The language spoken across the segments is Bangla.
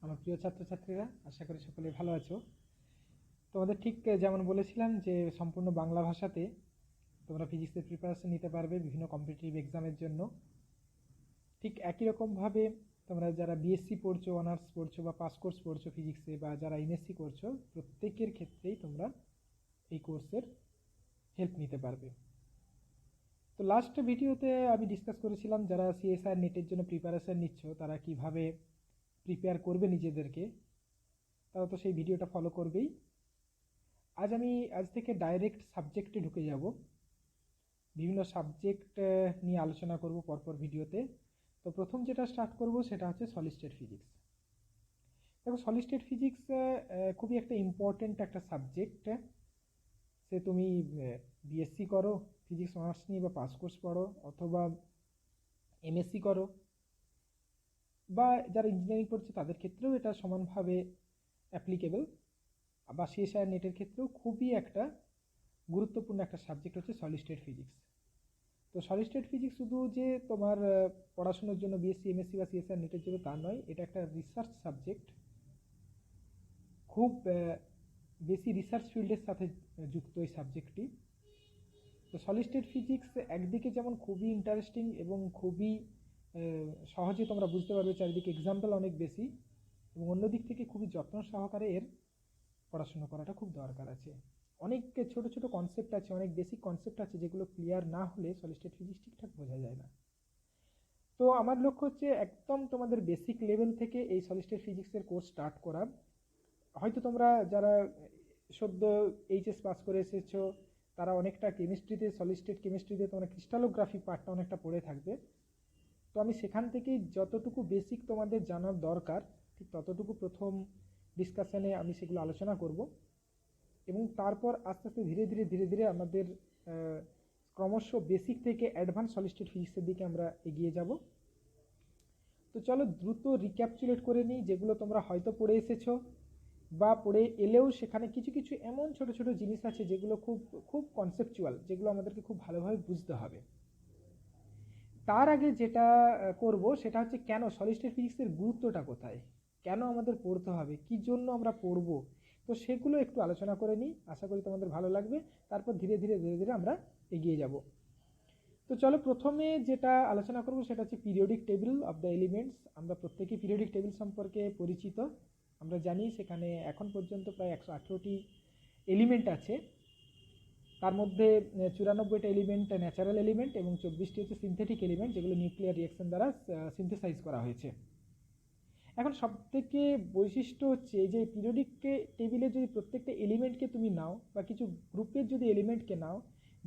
আমার প্রিয় ছাত্রছাত্রীরা, আশা করি সকলে ভালো আছো। তোমাদের ঠিক যেমন বলেছিলাম যে সম্পূর্ণ বাংলা ভাষাতে তোমরা ফিজিক্সের প্রিপারেশন নিতে পারবে বিভিন্ন কম্পিটিটিভ এক্সামের জন্য। ঠিক একই রকমভাবে তোমরা যারা বিএসসি পড়ছো, অনার্স পড়ছো বা পাস কোর্স পড়ছো ফিজিক্সে, বা যারা এমএসসি করছো, প্রত্যেকের ক্ষেত্রেই তোমরা এই কোর্সের হেল্প নিতে পারবে। তো লাস্ট ভিডিওতে আমি ডিসকাস করেছিলাম যারা সিএসআই নেটের জন্য প্রিপারেশন নিচ্ছ তারা কিভাবে প্রিপেয়ার করবে নিজেদেরকে। তারা তো সেই ভিডিওটা ফলো করবেই। আজ থেকে ডাইরেক্ট সাবজেক্টে ঢুকে যাব। বিভিন্ন সাবজেক্ট নিয়ে আলোচনা করব পরপর ভিডিওতে। তো প্রথম যেটা স্টার্ট করব সেটা হচ্ছে সলিড স্টেট ফিজিক্স। দেখো, সলিড স্টেট ফিজিক্স খুবই একটা ইম্পর্টেন্ট একটা সাবজেক্ট। সে তুমি বিএসসি করো ফিজিক্স অনার্স নিয়ে, বা পাস কোর্স পড়ো, অথবা এমএসসি করো, বা যারা ইঞ্জিনিয়ারিং পড়ছে তাদের ক্ষেত্রেও এটা সমানভাবে অ্যাপ্লিকেবল। বা সিএসআই নেটের ক্ষেত্রেও খুবই একটা গুরুত্বপূর্ণ একটা সাবজেক্ট হচ্ছে সলিড স্টেট ফিজিক্স। তো সলিড স্টেট ফিজিক্স শুধু যে তোমার পড়াশোনার জন্য বিএসসি এমএসসি বা সিএসআই নেটের জন্য তা নয়, এটা একটা রিসার্চ সাবজেক্ট। খুব বেশি রিসার্চ ফিল্ডের সাথে যুক্ত এই সাবজেক্টটি। তো সলিড স্টেট ফিজিক্স একদিকে যেমন খুবই ইন্টারেস্টিং এবং খুবই সহজে তোমরা বুঝতে পারবে, চারিদিকে এক্সাম্পল অনেক বেশি, এবং অন্যদিক থেকে খুবই যত্ন সহকারে এর পড়াশোনা করাটা খুব দরকার আছে। অনেক ছোট ছোট কনসেপ্ট আছে, অনেক বেসিক কনসেপ্ট আছে যেগুলো ক্লিয়ার না হলে সলিড স্টেট ফিজিক্স ঠিকঠাক বোঝা যায় না। তো আমার লক্ষ্য হচ্ছে একদম তোমাদের বেসিক লেভেল থেকে এই সলিড স্টেট ফিজিক্সের কোর্স স্টার্ট করা। হয়তো তোমরা যারা সদ্য এইচএস পাস করে এসেছো তারা অনেকটা কেমিস্ট্রিতে, সলিড স্টেট কেমিস্ট্রিতে তোমরা ক্রিস্টালোগ্রাফি পার্টটা অনেকটা পড়ে থাকবে। তো আমি সেখান থেকেই যতটুকু বেসিক তোমাদের জানার দরকার ঠিক ততটুকু প্রথম ডিসকাশনে আমি সেগুলো আলোচনা করব, এবং তারপর আস্তে আস্তে ধীরে ধীরে ধীরে ধীরে আমাদের ক্রমশ বেসিক থেকে অ্যাডভান্স সলিড স্টেট ফিজিক্সের দিকে আমরা এগিয়ে যাব। তো চলো দ্রুত রিক্যাপচুলেট করে নিই যেগুলো তোমরা হয়তো পড়ে এসেছো, বা পড়ে এলেও সেখানে কিছু কিছু এমন ছোট ছোট জিনিস আছে যেগুলো খুব খুব কনসেপচুয়াল, যেগুলো আমাদেরকে খুব ভালোভাবে বুঝতে হবে। তার আগে যেটা করব সেটা হচ্ছে কেন সলিড স্টেট ফিজিক্সের গুরুত্বটা কোথায়, কেন আমাদের পড়তে হবে, কি জন্য আমরা পড়বো। তো সেগুলো একটু আলোচনা করে নিই, আশা করি তোমাদের ভালো লাগবে। তারপর ধীরে ধীরে ধীরে ধীরে আমরা এগিয়ে যাব। তো চলো প্রথমে যেটা আলোচনা করব সেটা হচ্ছে periodic table of the elements. আমরা প্রত্যেকেই পিরিয়ডিক টেবিল সম্পর্কে পরিচিত। আমরা জানি সেখানে এখন পর্যন্ত প্রায় 118টি এলিমেন্ট আছে। তার মধ্যে 94টা এলিমেন্ট ন্যাচারাল এলিমেন্ট এবং 24টি হচ্ছে সিনথেটিক এলিমেন্ট, যেগুলো নিউক্লিয়ার রিঅ্যাকশন দ্বারা সিনথেসাইজ করা হয়েছে। এখন সবথেকে বৈশিষ্ট্য হচ্ছে যে পিরিয়ডিক টেবিলে যদি প্রত্যেকটা এলিমেন্টকে তুমি নাও, বা কিছু গ্রুপের যদি এলিমেন্টকে নাও,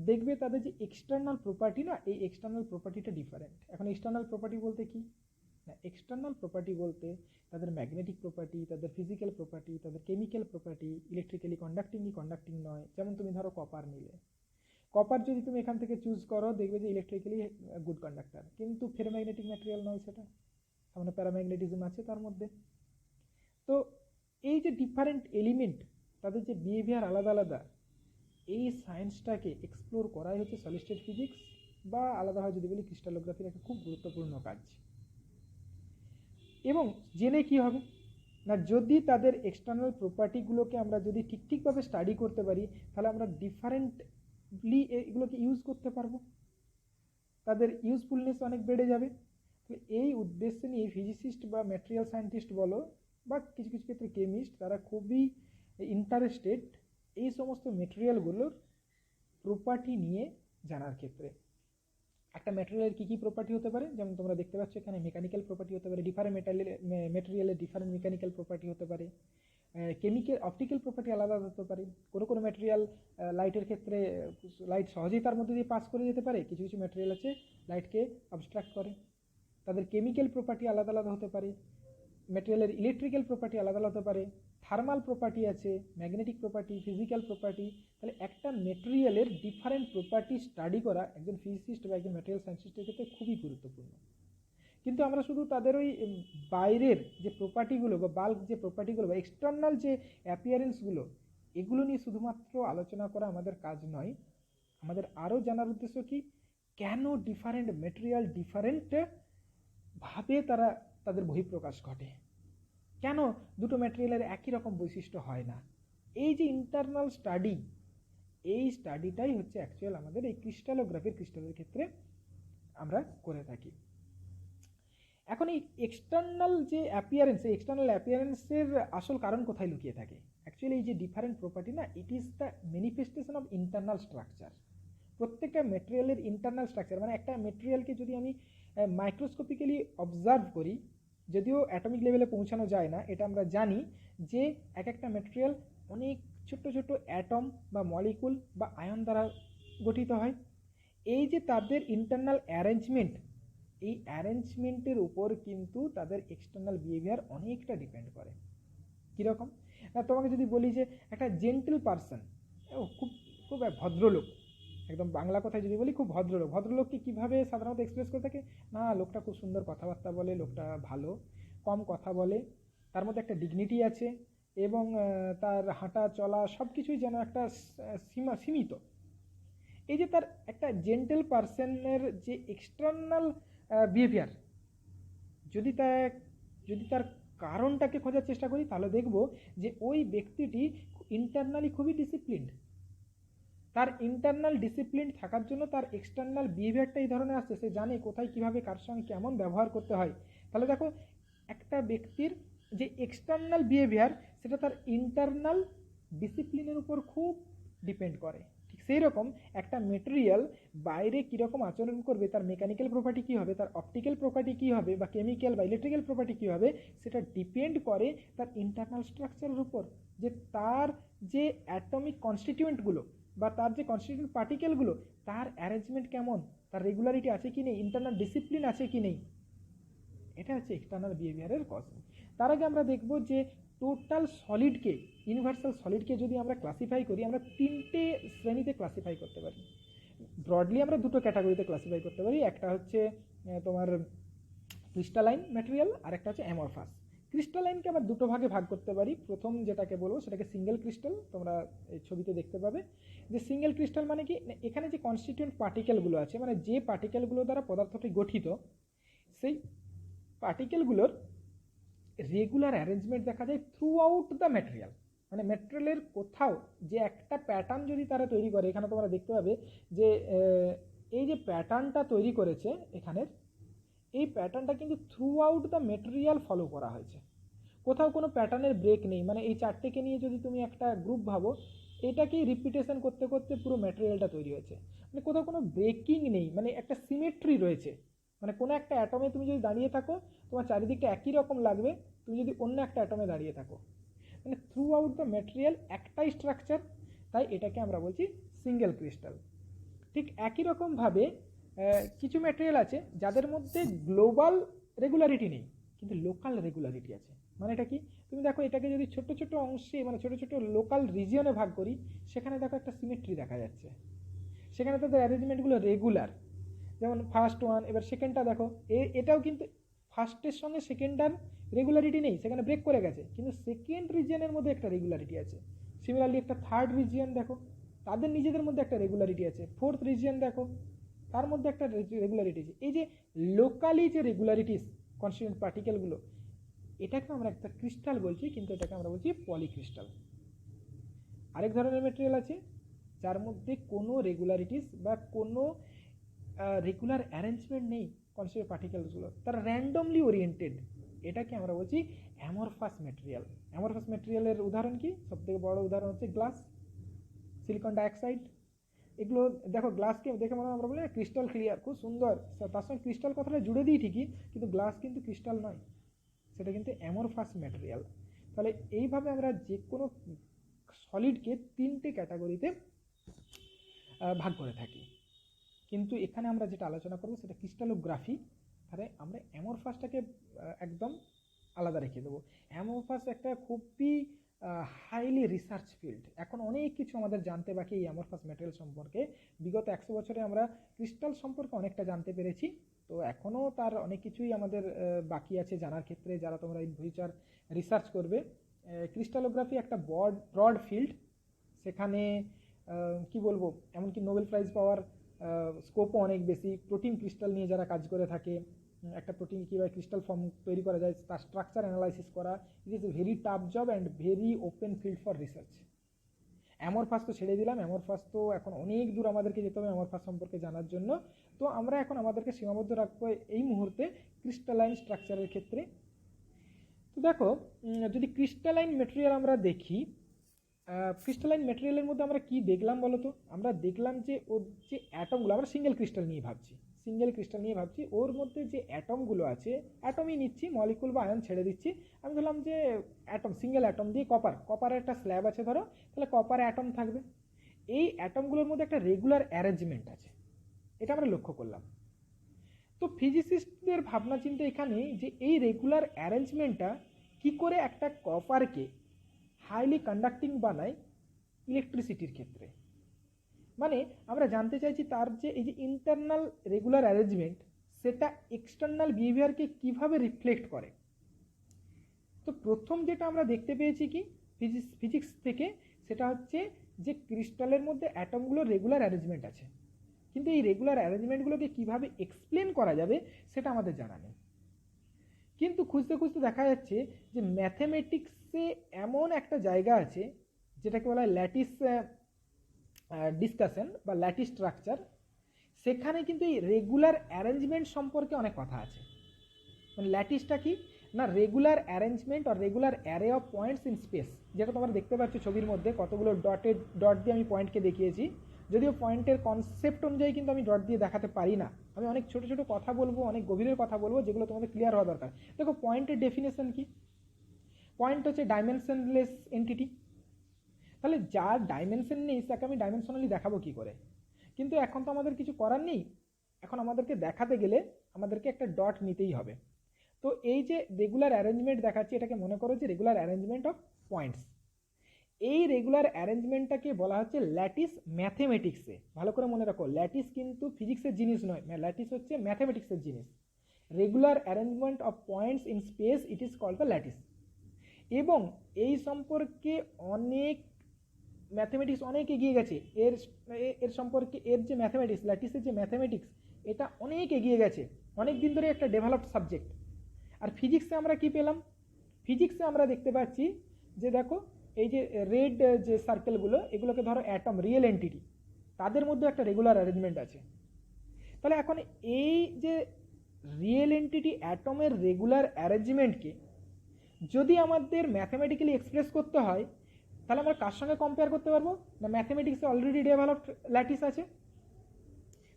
দেখবে তাদের যে এক্সটার্নাল প্রপার্টি না, এই এক্সটার্নাল প্রপার্টিটা ডিফারেন্ট। এখন এক্সটার্নাল প্রপার্টি বলতে কি না, এক্সটার্নাল প্রপার্টি বলতে তাদের ম্যাগনেটিক প্রপার্টি, তাদের ফিজিক্যাল প্রপার্টি, তাদের কেমিক্যাল প্রপার্টি, ইলেকট্রিক্যালি কন্ডাক্টিং কি কন্ডাক্টিং নয়। যেমন তুমি ধরো কপার নিলে, কপার যদি তুমি এখান থেকে চুজ করো দেখবে যে ইলেকট্রিক্যালি গুড কন্ডাক্টর, কিন্তু ফেরোম্যাগনেটিক ম্যাটেরিয়াল নয় সেটা, সামনে প্যারাম্যাগনেটিজম আছে তার মধ্যে। তো এই যে ডিফারেন্ট এলিমেন্ট, তাদের যে বিহেভিয়ার আলাদা আলাদা, এই সায়েন্সটাকে এক্সপ্লোর করাই হচ্ছে সলিড স্টেট ফিজিক্স, বা আলাদাভাবে যদি বলি ক্রিস্টালোগ্রাফির একটা খুব গুরুত্বপূর্ণ কাজ। এবং জেনে কি হবে না, যদি তাদের এক্সটার্নাল প্রপার্টিগুলোকে আমরা যদি ঠিকভাবে স্টাডি করতে পারি, তাহলে আমরা ডিফারেন্টলি এগুলোকে ইউজ করতে পারবো, তাদের ইউজফুলনেস অনেক বেড়ে যাবে। তো এই উদ্দেশ্যে নিয়ে ফিজিসিস্ট বা ম্যাটেরিয়াল সায়েন্টিস্ট বলো, বা কিছু কিছু ক্ষেত্রে কেমিস্ট, তারা খুবই ইন্টারেস্টেড এই সমস্ত মেটেরিয়ালগুলোর প্রপার্টি নিয়ে জানার ক্ষেত্রে। একটা ম্যাটেরিয়ালের কী কী প্রপার্টি হতে পারে, যেমন তোমরা দেখতে পাচ্ছ এখানে মেকানিক্যাল প্রপার্টি হতে পারে, ডিফারেন্ট ম্যাটেরিয়ালের ডিফারেন্ট মেকানিক্যাল প্রপার্টি হতে পারে, কেমিক্যাল অপটিক্যাল প্রপার্টি আলাদা হতে পারে। কোনো কোনো ম্যাটেরিয়াল লাইটের ক্ষেত্রে লাইট সহজেই তার মধ্যে দিয়ে পাস করে যেতে পারে, কিছু কিছু ম্যাটেরিয়াল আছে লাইটকে অবস্ট্রাক্ট করে। তাদের কেমিক্যাল প্রপার্টি আলাদা আলাদা হতে পারে, ম্যাটেরিয়ালের ইলেকট্রিক্যাল প্রপার্টি আলাদা আলাদা হতে পারে, থার্মাল প্রপার্টি আছে, ম্যাগনেটিক প্রপার্টি, ফিজিক্যাল প্রপার্টি। তাহলে একটা ম্যাটেরিয়ালের ডিফারেন্ট প্রপার্টি স্টাডি করা একজন ফিজিসিস্ট বা একজন ম্যাটেরিয়াল সায়েন্টিস্টের ক্ষেত্রে খুবই গুরুত্বপূর্ণ। কিন্তু আমরা শুধু তাদের ওই বাইরের যে প্রপার্টিগুলো বা বাল্ক যে প্রপার্টিগুলো বা এক্সটার্নাল যে অ্যাপিয়ারেন্সগুলো, এগুলো নিয়ে শুধুমাত্র আলোচনা করা আমাদের কাজ নয়। আমাদের আরও জানার উদ্দেশ্য কি, কেন ডিফারেন্ট ম্যাটেরিয়াল ডিফারেন্ট ভাবে তারা তাদের বহিঃপ্রকাশ ঘটে। কেন দুটো ম্যাটেরিয়ালের একই রকম বৈশিষ্ট্য হয় না? এই যে ইন্টারনাল স্টাডি, এই স্টাডিটাই হচ্ছে অ্যাকচুয়াল আমাদের এই ক্রিস্টালের ক্ষেত্রে আমরা করে থাকি। এখন এই এক্সটার্নাল যে অ্যাপিয়ারেন্স, এই এক্সটার্নাল অ্যাপিয়ারেন্সের আসল কারণ কোথায় লুকিয়ে থাকে? অ্যাকচুয়ালি এই যে ডিফারেন্ট প্রপার্টি না, it is the manifestation of internal structure. প্রত্যেকটা মেটেরিয়ালের ইন্টারনাল স্ট্রাকচার, মানে একটা মেটেরিয়ালকে যদি আমি মাইক্রোস্কোপিক্যালি অবজার্ভ করি, যদিও অ্যাটমিক লেভেলে পৌঁছানো যায় না, এটা আমরা জানি যে এক একটা মেটেরিয়াল অনেক ছোট্ট ছোট্ট অ্যাটম বা মলিকুল বা আয়ন দ্বারা গঠিত হয়। এই যে তাদের ইন্টারনাল অ্যারেঞ্জমেন্ট, এই অ্যারেঞ্জমেন্টের উপর কিন্তু তাদের এক্সটার্নাল বিহেভিয়ার অনেকটা ডিপেন্ড করে। কীরকম? তোমাকে যদি বলি যে একটা জেন্টল পারসন, খুব খুব ভদ্রলোক, একদম বাংলা কথায় যদি বলি খুব ভদ্রলোক, ভদ্রলোককে কীভাবে সাধারণত এক্সপ্রেস করে থাকে? না, লোকটা খুব সুন্দর কথাবার্তা বলে, লোকটা ভালো, কম কথা বলে, তার মধ্যে একটা ডিগনিটি আছে, এবং তার হাঁটা চলা সব কিছুই যেন একটা সীমিত। এই যে তার একটা জেন্টেল পারসনের যে এক্সটার্নাল বিহেভিয়ার, যদি তার কারণটাকে খোঁজার চেষ্টা করি, তাহলে দেখব যে ওই ব্যক্তিটি ইন্টারনালি খুবই ডিসিপ্লিনড। তার ইন্টারনাল ডিসিপ্লিন থাকার জন্য তার এক্সটার্নাল বিহেভিয়ারটা এই ধরনের আসছে, সে জানে কোথায় কীভাবে কার সঙ্গে কেমন ব্যবহার করতে হয়। তাহলে দেখো, একটা ব্যক্তির যে এক্সটার্নাল বিহেভিয়ার, সেটা তার ইন্টারনাল ডিসিপ্লিনের উপর খুব ডিপেন্ড করে। ঠিক সেই রকম একটা মেটেরিয়াল বাইরে কীরকম আচরণ করবে, তার মেকানিক্যাল প্রপার্টি কী হবে, তার অপটিক্যাল প্রপার্টি কী হবে, বা কেমিক্যাল বা ইলেকট্রিক্যাল প্রপার্টি কী হবে, সেটা ডিপেন্ড করে তার ইন্টারনাল স্ট্রাকচারের উপর। যে তার যে অ্যাটমিক কনস্টিটিউয়েন্টগুলো বা তার যে কনস্টিটিউয়েন্ট পার্টিকেলগুলো, তার অ্যারেঞ্জমেন্ট কেমন, তার রেগুলারিটি আছে কি নেই, ইন্টারনাল ডিসিপ্লিন আছে কি নেই, এটা হচ্ছে এক্সটার্নাল বিহেভিয়ারের কজ। তার আগে আমরা দেখব যে টোটাল সলিডকে, ইউনিভার্সাল সলিডকে যদি আমরা ক্লাসিফাই করি, আমরা তিনটে শ্রেণীতে ক্লাসিফাই করতে পারি। ব্রডলি আমরা দুটো ক্যাটাগরিতে ক্লাসিফাই করতে পারি। একটা হচ্ছে তোমার ক্রিস্টালাইন ম্যাটেরিয়াল, আর একটা হচ্ছে অ্যামরফাস। ক্রিস্টালাইনকে আবার দুটো ভাগে ভাগ করতে পারি। প্রথম যেটাকে বলবো সেটাকে সিঙ্গেল ক্রিস্টাল, তোমরা এই ছবিতে দেখতে পাবে যে সিঙ্গেল ক্রিস্টাল মানে কি, এখানে যে কনস্টিটিউয়েন্ট পার্টিকেলগুলো আছে, মানে যে পার্টিকেলগুলো দ্বারা পদার্থটি গঠিত, সেই পার্টিকেলগুলোর রেগুলার অ্যারেঞ্জমেন্ট দেখা যায় থ্রু আউট দ্য ম্যাটেরিয়াল। মানে ম্যাটেরিয়ালের কোথাও যে একটা প্যাটার্ন যদি তারা তৈরি করে, এখানে তোমরা দেখতে পাবে যে এই যে প্যাটার্নটা তৈরি করেছে এখানের, এই প্যাটার্নটা কিন্তু through out the material follow করা হয়েছে, কোথাও কোনো প্যাটার্নের ব্রেক নেই। মানে এই চারটেকে নিয়ে যদি তুমি একটা গ্রুপ ভাবো, এটাকেই রিপিটেশন করতে করতে পুরো ম্যাটেরিয়ালটা তৈরি হয়েছে, মানে কোথাও কোনো ব্রেকিং নেই, মানে একটা সিমেট্রি রয়েছে। মানে কোনো একটা অ্যাটমে তুমি যদি দাঁড়িয়ে থাকো, তোমার চারিদিকটা একই রকম লাগবে তুমি যদি অন্য একটা অ্যাটমে দাঁড়িয়ে থাকো। মানে থ্রু আউট দ্য ম্যাটেরিয়াল একটাই স্ট্রাকচার, তাই এটাকে আমরা বলছি সিঙ্গেল ক্রিস্টাল। ঠিক একই রকমভাবে কিছু ম্যাটেরিয়াল আছে যাদের মধ্যে গ্লোবাল রেগুলারিটি নেই, কিন্তু লোকাল রেগুলারিটি আছে। মানে এটা কি, তুমি দেখো এটাকে যদি ছোট ছোট অংশে, মানে ছোট ছোট লোকাল রিজিয়নে ভাগ করি, সেখানে দেখো একটা সিমেট্রি দেখা যাচ্ছে, সেখানে তাদের অ্যারেঞ্জমেন্টগুলো রেগুলার। যেমন ফার্স্ট ওয়ান, এবার সেকেন্ডটা দেখো, এটাও কিন্তু ফার্স্টের সঙ্গে সেকেন্ডটার রেগুলারিটি নেই, সেখানে ব্রেক করে গেছে, কিন্তু সেকেন্ড রিজিয়নের মধ্যে একটা রেগুলারিটি আছে। সিমিলারলি একটা থার্ড রিজিয়ন দেখো, তাদের নিজেদের মধ্যে একটা রেগুলারিটি আছে। ফোর্থ রিজিয়ন দেখো, তার মধ্যে একটা রেগুলারিটি আছে। এই যে লোকালি যে রেগুলারিটিস কনস্টিটিউয়েন্ট পার্টিকেলগুলো, এটাকে আমরা একটা ক্রিস্টাল বলছি, কিন্তু এটাকে আমরা বলছি পলিক্রিস্টাল। আরেক ধরনের ম্যাটেরিয়াল আছে যার মধ্যে কোনো রেগুলারিটিস বা কোনো রেগুলার অ্যারেঞ্জমেন্ট নেই কনস্টিটিউয়েন্ট পার্টিকেলসগুলো, তারা র্যান্ডমলি ওরিয়েন্টেড, এটাকে আমরা বলছি অ্যামরফাস ম্যাটেরিয়াল। অ্যামরফাস ম্যাটেরিয়ালের উদাহরণ কি? সবথেকে বড় উদাহরণ হচ্ছে গ্লাস, সিলিকন ডাইঅক্সাইড। এগুলো দেখো, গ্লাসকে দেখে মনে হয় আমরা বলি ক্রিস্টাল ক্লিয়ার, খুব সুন্দর, তার সঙ্গে ক্রিস্টাল কথাটা জুড়ে দিই ঠিকই, কিন্তু গ্লাস কিন্তু ক্রিস্টাল নয়, সেটা কিন্তু অ্যামরফাস ম্যাটেরিয়াল। তাহলে এইভাবে আমরা যে কোনো সলিডকে তিনটে ক্যাটাগরিতে ভাগ করে থাকি। কিন্তু এখানে আমরা যেটা আলোচনা করবো সেটা ক্রিস্টালোগ্রাফি। তাহলে আমরা অ্যামরফাসটাকে একদম আলাদা রেখে দেবো। অ্যামরফাস একটা খুবই হাইলি রিসার্চ ফিল্ড। এখন অনেক কিছু আমাদের জানতে বাকি এই অ্যামরফাস ম্যাটেরিয়াল সম্পর্কে। বিগত 100 বছরে আমরা ক্রিস্টাল সম্পর্কে অনেকটা জানতে পেরেছি, তো এখনও তার অনেক কিছুই আমাদের বাকি আছে জানার ক্ষেত্রে, যারা তোমরা ইন ফিউচার রিসার্চ করবে। ক্রিস্টালোগ্রাফি একটা ব্রড ফিল্ড, সেখানে কি বলবো, এমনকি নোবেল প্রাইজ পাওয়ার স্কোপও অনেক বেশি। প্রোটিন ক্রিস্টাল নিয়ে যারা কাজ করে থাকে, একটা প্রোটিন কীভাবে ক্রিস্টাল ফর্ম তৈরি করা যায় তার স্ট্রাকচার অ্যানালাইসিস করা, it is a very tough job and very open field for research. Amorphous তো ছেড়ে দিলাম, অ্যামরফাস তো এখন অনেক দূর আমাদেরকে যেতে হবে অ্যামরফাস সম্পর্কে জানার জন্য। তো আমরা এখন আমাদেরকে সীমাবদ্ধ রাখবো এই মুহূর্তে ক্রিস্টালাইন স্ট্রাকচারের ক্ষেত্রে। তো দেখো, যদি ক্রিস্টালাইন মেটেরিয়াল আমরা দেখি, ক্রিস্টালাইন মেটেরিয়ালের মধ্যে আমরা কি দেখলাম বলো তো? আমরা দেখলাম যে ওর যে অ্যাটমগুলো, আমরা সিঙ্গেল ক্রিস্টাল নিয়ে ভাবছি, ওর মধ্যে যে অ্যাটমগুলো আছে, অ্যাটমই নিচ্ছি, মলিকুল বা আয়ন ছেড়ে দিচ্ছি। আমি ধরলাম যে অ্যাটম, সিঙ্গেল অ্যাটম দিয়ে কপারের একটা স্ল্যাব আছে ধরো, তাহলে কপারে অ্যাটম থাকবে। এই অ্যাটমগুলোর মধ্যে একটা রেগুলার অ্যারেঞ্জমেন্ট আছে, এটা আমরা লক্ষ্য করলাম। তো ফিজিসিস্টদের ভাবনা চিন্তা এখানে যে এই রেগুলার অ্যারেঞ্জমেন্টটা কি করে একটা কপারকে হাইলি কন্ডাক্টিং বানায় ইলেকট্রিসিটির ক্ষেত্রে। মানে আমরা জানতে চাইছি তার যে এই যে ইন্টারনাল রেগুলার অ্যারেঞ্জমেন্ট সেটা এক্সটার্নাল বিহেভিয়ারকে কিভাবে রিফ্লেক্ট করে। তো প্রথম যেটা আমরা দেখতে পেয়েছি কি ফিজিক্স থেকে, সেটা হচ্ছে যে ক্রিস্টালের মধ্যে অ্যাটমগুলোর রেগুলার অ্যারেঞ্জমেন্ট আছে, কিন্তু এই রেগুলার অ্যারেঞ্জমেন্টগুলোকে কিভাবে এক্সপ্লেন করা যাবে সেটা আমাদের জানা নেই। কিন্তু খুঁজতে খুঁজতে দেখা যাচ্ছে যে ম্যাথমেটিক্সে এমন একটা জায়গা আছে যেটাকে বলা হয় ল্যাটিস ডিসকাশন বা ল্যাটিস স্ট্রাকচার। সেখানে কিন্তু এই রেগুলার অ্যারেঞ্জমেন্ট সম্পর্কে অনেক কথা আছে। মানে ল্যাটিসটা কি না, রেগুলার অ্যারেঞ্জমেন্ট আর regular array of points in space, যেটা তোমরা দেখতে পাচ্ছ ছবির মধ্যে কতগুলো ডট দিয়ে আমি পয়েন্টকে দেখিয়েছি। যদিও পয়েন্টের কনসেপ্ট অনুযায়ী কিন্তু আমি ডট দিয়ে দেখাতে পারি না, আমি অনেক ছোট ছোট কথা বলবো, অনেক গভীরের কথা বলবো, যেগুলো তোমাদের ক্লিয়ার হওয়া দরকার। দেখো পয়েন্টের ডেফিনেশন কি? পয়েন্ট হচ্ছে ডাইমেনশনলেস এন্টিটি। তাহলে যার ডাইমেনশন নেই তাকে আমি ডাইমেনশনালি দেখাবো কি করে? কিন্তু এখন তো আমাদের কিছু করার নেই, এখন আমাদেরকে দেখাতে গেলে আমাদেরকে একটা ডট নিতেই হবে। তো এই যে রেগুলার অ্যারেঞ্জমেন্ট দেখাচ্ছি, এটাকে মনে করো যে রেগুলার অ্যারেঞ্জমেন্ট অফ পয়েন্টস। এই রেগুলার অ্যারেঞ্জমেন্টটাকে বলা হচ্ছে ল্যাটিস ম্যাথমেটিক্সে। ভালো করে মনে রাখো, ল্যাটিস কিন্তু ফিজিক্সের জিনিস নয়, ল্যাটিস হচ্ছে ম্যাথমেটিক্সের জিনিস। Regular arrangement of points in space, it is called the lattice. এবং এই সম্পর্কে অনেক ম্যাথমেটিক্স অনেক এগিয়ে গেছে। এর সম্পর্কে এর যে ম্যাথমেটিক্স, ল্যাটিসের যে ম্যাথমেটিক্স, এটা অনেক এগিয়ে গেছে, অনেক দিন ধরে একটা ডেভেলপড সাবজেক্ট। আর ফিজিক্সে আমরা কি পেলাম? ফিজিক্সে আমরা দেখতে পাচ্ছি যে দেখো এই যে রেড যে সার্কেলগুলো, এগুলোকে ধরো অ্যাটম, রিয়েল এন্টিটি, তাদের মধ্যে একটা রেগুলার অ্যারেঞ্জমেন্ট আছে। তাহলে এখন এই যে রিয়েল এন্টিটি অ্যাটমের রেগুলার অ্যারেঞ্জমেন্টকে যদি আমাদের ম্যাথমেটিক্যালি এক্সপ্রেস করতে হয়, তাহলে আমরা কার সঙ্গে কম্পেয়ার করতে পারবো? না, ম্যাথমেটিক্সে অলরেডি ডেভেলপড ল্যাটিস আছে।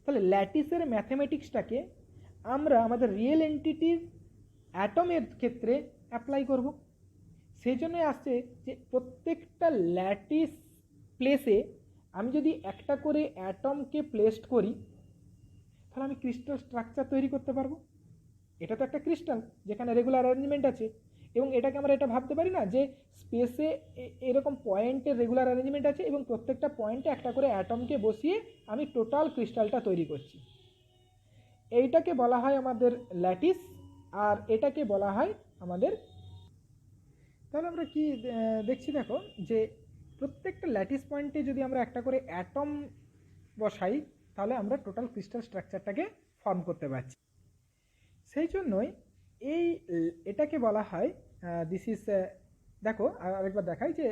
তাহলে ল্যাটিসের ম্যাথমেটিক্সটাকে আমরা আমাদের রিয়েল এন্টিটির অ্যাটমের ক্ষেত্রে অ্যাপ্লাই করব। সেই জন্যই আসছে যে প্রত্যেকটা ল্যাটিস প্লেসে আমি যদি একটা করে অ্যাটমকে প্লেসড করি, তাহলে আমি ক্রিস্টাল স্ট্রাকচার তৈরি করতে পারবো। এটা তো একটা ক্রিস্টাল যেখানে রেগুলার অ্যারেঞ্জমেন্ট আছে, এবং এটাকে আমরা এটা ভাবতে পারি না যে স্পেসে এরকম পয়েন্টের রেগুলার অ্যারেঞ্জমেন্ট আছে এবং প্রত্যেকটা পয়েন্টে একটা করে অ্যাটমকে বসিয়ে আমি টোটাল ক্রিস্টালটা তৈরি করছি। এইটাকে বলা হয় আমাদের ল্যাটিস, আর এটাকে বলা হয় আমাদের। তাহলে আমরা কি দেখছি, দেখো যে প্রত্যেকটা ল্যাটিস পয়েন্টে যদি আমরা একটা করে অ্যাটম বসাই, তাহলে আমরা টোটাল ক্রিস্টাল স্ট্রাকচারটাকে ফর্ম করতে পারছি। সেই জন্যই এটাকে বলা হয় দিস ইজ, দেখো আরেকবার দেখাই যে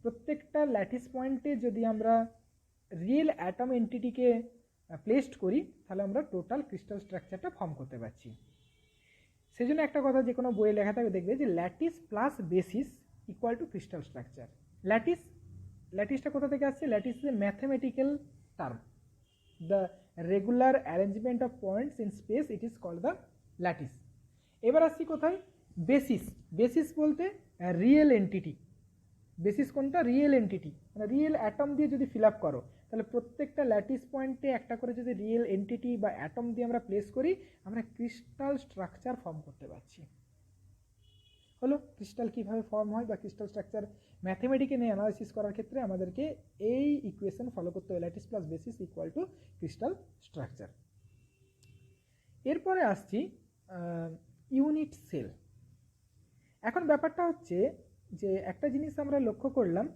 প্রত্যেকটা ল্যাটিস পয়েন্টে যদি আমরা রিয়েল অ্যাটম এন্টিটিকে প্লেসড করি, তাহলে আমরা টোটাল ক্রিস্টাল স্ট্রাকচারটা ফর্ম করতে পারছি। সেই জন্য একটা কথা যে কোনো বইয়ে লেখা থাকবে দেখবে যে lattice plus basis equal to crystal structure. ল্যাটিসটা কোথা থেকে আসছে? Lattice is a mathematical term. The regular arrangement of points in space, it is called the lattice. এবার আসছি কোথায়? বেসিস। বেসিস বলতে রিয়েল এন্টিটি। বেসিস কোনটা? রিয়েল এন্টিটি, মানে রিয়েল অ্যাটম দিয়ে যদি ফিল আপ করো, তাহলে প্রত্যেকটা ল্যাটিস পয়েন্টে একটা করে যদি রিয়েল এন্টিটি বা অ্যাটম দিয়ে আমরা প্লেস করি, আমরা ক্রিস্টাল স্ট্রাকচার ফর্ম করতে পারছি। হলো ক্রিস্টাল কীভাবে ফর্ম হয় বা ক্রিস্টাল স্ট্রাকচার ম্যাথমেটিকে নিয়ে অ্যানালাইসিস করার ক্ষেত্রে আমাদেরকে এই ইকুয়েশন ফলো করতে হবে, lattice plus basis equal to crystal structure. এরপরে আসছি ইউনিট সেল। এখন ব্যাপারটা হচ্ছে যে একটা জিনিস আমরা লক্ষ্য করলাম,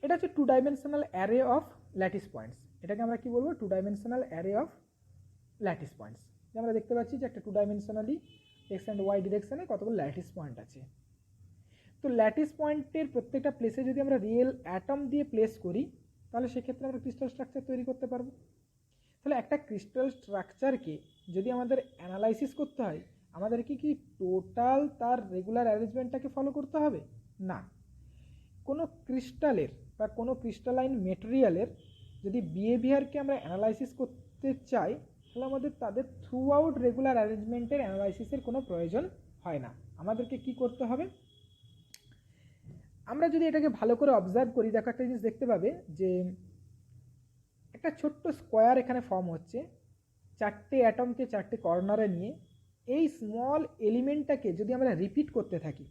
এটা হচ্ছে 2 dimensional array of lattice points. এটাকে আমরা কি বলবো? 2 dimensional array of lattice points. যে আমরা দেখতে পাচ্ছি যে একটা 2 ডাইমেনশনালি এক্স অ্যান্ড ওয়াই ডিরেকশনে কতগুলো ল্যাটিস পয়েন্ট আছে। তো ল্যাটিস পয়েন্টের প্রত্যেকটা প্লেসে যদি আমরা রিয়েল অ্যাটম দিয়ে প্লেস করি তাহলে সেক্ষেত্রে আমরা ক্রিস্টাল স্ট্রাকচার তৈরি করতে পারবো। তাহলে একটা ক্রিস্টাল স্ট্রাকচারকে যদি আমাদের অ্যানালাইসিস করতে হয় আমাদেরকে কি টোটাল তার রেগুলার অ্যারেঞ্জমেন্টটাকে ফলো করতে হবে? না, কোনো ক্রিস্টালের বা কোনো ক্রিস্টালাইন মেটেরিয়ালের যদি বিহেভিয়ারকে আমরা অ্যানালাইসিস করতে চাই তাহলে আমাদের তাদের থ্রু আউট রেগুলার অ্যারেঞ্জমেন্টের অ্যানালাইসিসের কোনো প্রয়োজন হয় না। আমাদেরকে কি করতে হবে, আমরা যদি এটাকে ভালো করে অবজার্ভ করি দেখো একটা জিনিস দেখতে পাবে যে একটা ছোট্ট স্কোয়ার এখানে ফর্ম হচ্ছে, 4টে অ্যাটমকে 4টে কর্নারে নিয়ে। এই স্মল এলিমেন্টটাকে যদি আমরা রিপিট করতে থাকি,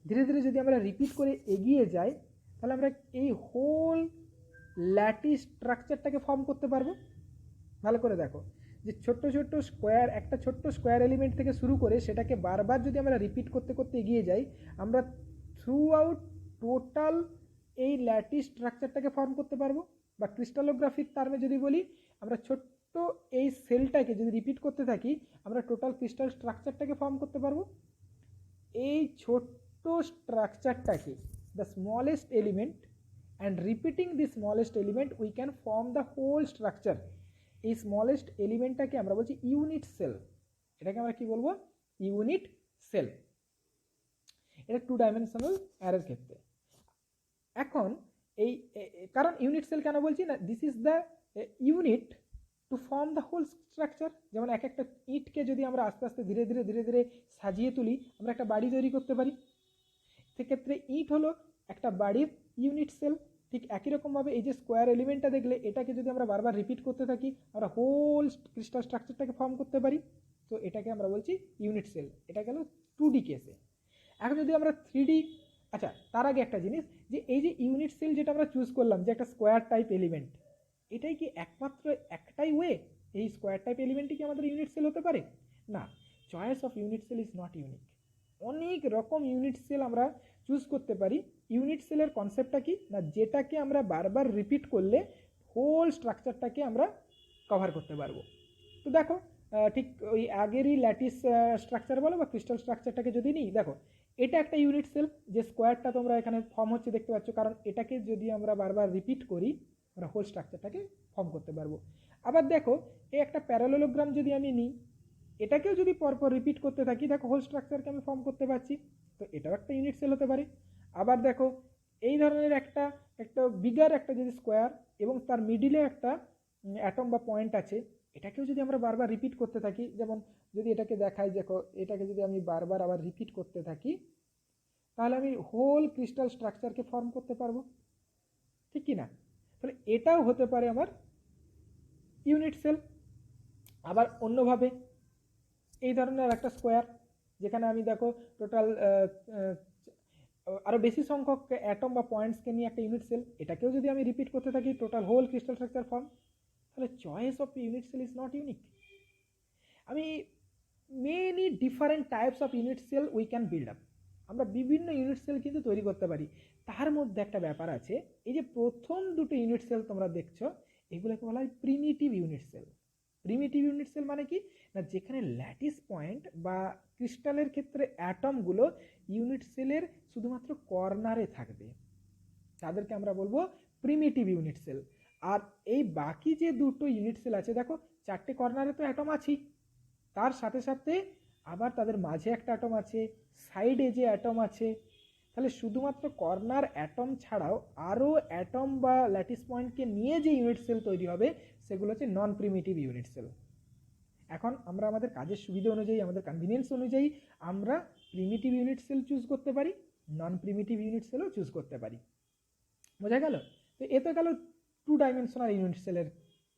ধীরে ধীরে যদি আমরা রিপিট করে এগিয়ে যাই তাহলে আমরা এই হোল ল্যাটিস স্ট্রাকচারটাকে ফর্ম করতে পারবো। ভালো করে দেখো যে ছোট্ট ছোট্ট স্কোয়ার, একটা ছোট্ট স্কোয়ার এলিমেন্ট থেকে শুরু করে সেটাকে বারবার যদি আমরা রিপিট করতে করতে এগিয়ে যাই আমরা থ্রু আউট টোটাল এই ল্যাটিস স্ট্রাকচারটাকে ফর্ম করতে পারবো। বা ক্রিস্টালোগ্রাফির টার্মে যদি বলি আমরা ছোট্ট এই সেলটাকে যদি রিপিট করতে থাকি আমরা টোটাল ক্রিস্টাল স্ট্রাকচারটাকে ফর্ম করতে পারবো। এই ছোট্ট স্ট্রাকচারটাকে the smallest element and repeating the smallest element we can form the whole structure. এই স্মলেস্ট এলিমেন্টটাকে আমরা বলছি ইউনিট সেল। এটাকে আমরা কি বলবো? Unit cell. এটা 2 ডাইমেনশনাল অ্যারের ক্ষেত্রে। এখন এই কারণ ইউনিট সেল কেন বলছি না, this is the unit to form the whole structure. যেমন এক একটা ইটকে যদি আমরা আস্তে আস্তে ধীরে ধীরে ধীরে ধীরে সাজিয়ে তুলি আমরা একটা বাড়ি তৈরি করতে পারি। সেক্ষেত্রে ইট হলো একটা বাড়ির ইউনিট সেল। ঠিক একই রকমভাবে এই যে স্কোয়ার এলিমেন্টটা দেখলে এটাকে যদি আমরা বারবার রিপিট করতে থাকি আমরা হোল ক্রিস্টাল স্ট্রাকচারটাকে ফর্ম করতে পারি। তো এটাকে আমরা বলছি ইউনিট সেল। এটা গেল 2D কেসে। এখন যদি আমরা 3D, আচ্ছা তার আগে একটা জিনিস যে এই যে ইউনিট সেল যেটা আমরা চুজ করলাম যে একটা স্কোয়ার টাইপ এলিমেন্ট, এটাই কি একমাত্র একটাই ওয়ে? এই স্কোয়ার টাইপ এলিমেন্টই কি আমাদের ইউনিট সেল হতে পারে? না, choice of unit cell is not unique. অনেক রকম ইউনিট সেল আমরা চুজ করতে পারি। ইউনিট সেলের কনসেপ্টটা কি না, যেটাকে আমরা বারবার রিপিট করলে হোল স্ট্রাকচারটাকে আমরা কভার করতে পারবো। তো দেখো ঠিক ওই আগেরই ল্যাটিস স্ট্রাকচার বলো বা ক্রিস্টাল স্ট্রাকচারটাকে যদি নিই, দেখো এটা একটা ইউনিট সেল যে স্কোয়ারটা তোমরা এখানে ফর্ম হচ্ছে দেখতে পাচ্ছ, কারণ এটাকে যদি আমরা বারবার রিপিট করি আমরা হোল স্ট্রাকচারটাকে ফর্ম করতে পারবো। আবার দেখো এই একটা প্যারালেলোগ্রাম যদি আমি নিই, এটাকেও যদি পরপর রিপিট করতে থাকি দেখো হোল স্ট্রাকচারকে আমি ফর্ম করতে পারছি। তো এটাও একটা ইউনিট সেল হতে পারে। আবার দেখো এই ধরনের একটা একটা বিগার একটা যদি স্কোয়ার এবং তার মিডিলে একটা অ্যাটম বা পয়েন্ট আছে, এটাকেও যদি আমরা বারবার রিপিট করতে থাকি, যেমন যদি এটাকে দেখাই, দেখো এটাকে যদি আমি বারবার আবার রিপিট করতে থাকি তাহলে আমি হোল ক্রিস্টাল স্ট্রাকচারকে ফর্ম করতে পারবো, ঠিক কি না? তাহলে এটাও হতে পারে আমার ইউনিট সেল। আবার অন্যভাবে এই ধরনের একটা স্কোয়ার যেখানে আমি দেখো টোটাল আরও বেশি সংখ্যক অ্যাটম বা পয়েন্টসকে নিয়ে একটা ইউনিট সেল, এটাকেও যদি আমি রিপিট করতে থাকি total whole crystal structure form, তাহলে choice of unit cell is not unique. আমি many different types of unit cell we can build up. আমরা বিভিন্ন ইউনিট সেল কিন্তু তৈরি করতে পারি। তার মধ্যে একটা ব্যাপার আছে, এই যে প্রথম দুটো ইউনিট সেল তোমরা দেখছো এগুলোকে বলা হয় primitive unit cell. Primitive unit cell মানে কি না, যেখানে ল্যাটিস পয়েন্ট বা ক্রিস্টালের ক্ষেত্রে অ্যাটমগুলো ইউনিট সেলের শুধুমাত্র কর্নারে থাকবে, তাদেরকে আমরা বলবো প্রিমিটিভ ইউনিট সেল। আর এই বাকি যে দুটো ইউনিট সেল আছে, দেখো 4টে কর্নারে তো অ্যাটম আছেই, তার সাথে সাথে আবার তাদের মাঝে একটা অ্যাটম আছে, সাইডে যে অ্যাটম আছে। তাহলে শুধুমাত্র কর্নার অ্যাটম ছাড়াও আরও অ্যাটম বা ল্যাটিস পয়েন্টকে নিয়ে যে ইউনিট সেল তৈরি হবে সেগুলো হচ্ছে নন প্রিমিটিভ ইউনিট সেল। এখন আমরা আমাদের কাজের সুবিধা অনুযায়ী, আমাদের কনভিনিয়েন্স অনুযায়ী আমরা প্রিমিটিভ ইউনিট সেল চুজ করতে পারি, নন প্রিমিটিভ ইউনিট সেলও চুজ করতে পারি। বোঝা গেল? তো এ তো গেল 2 ডাইমেনশনাল ইউনিট সেলের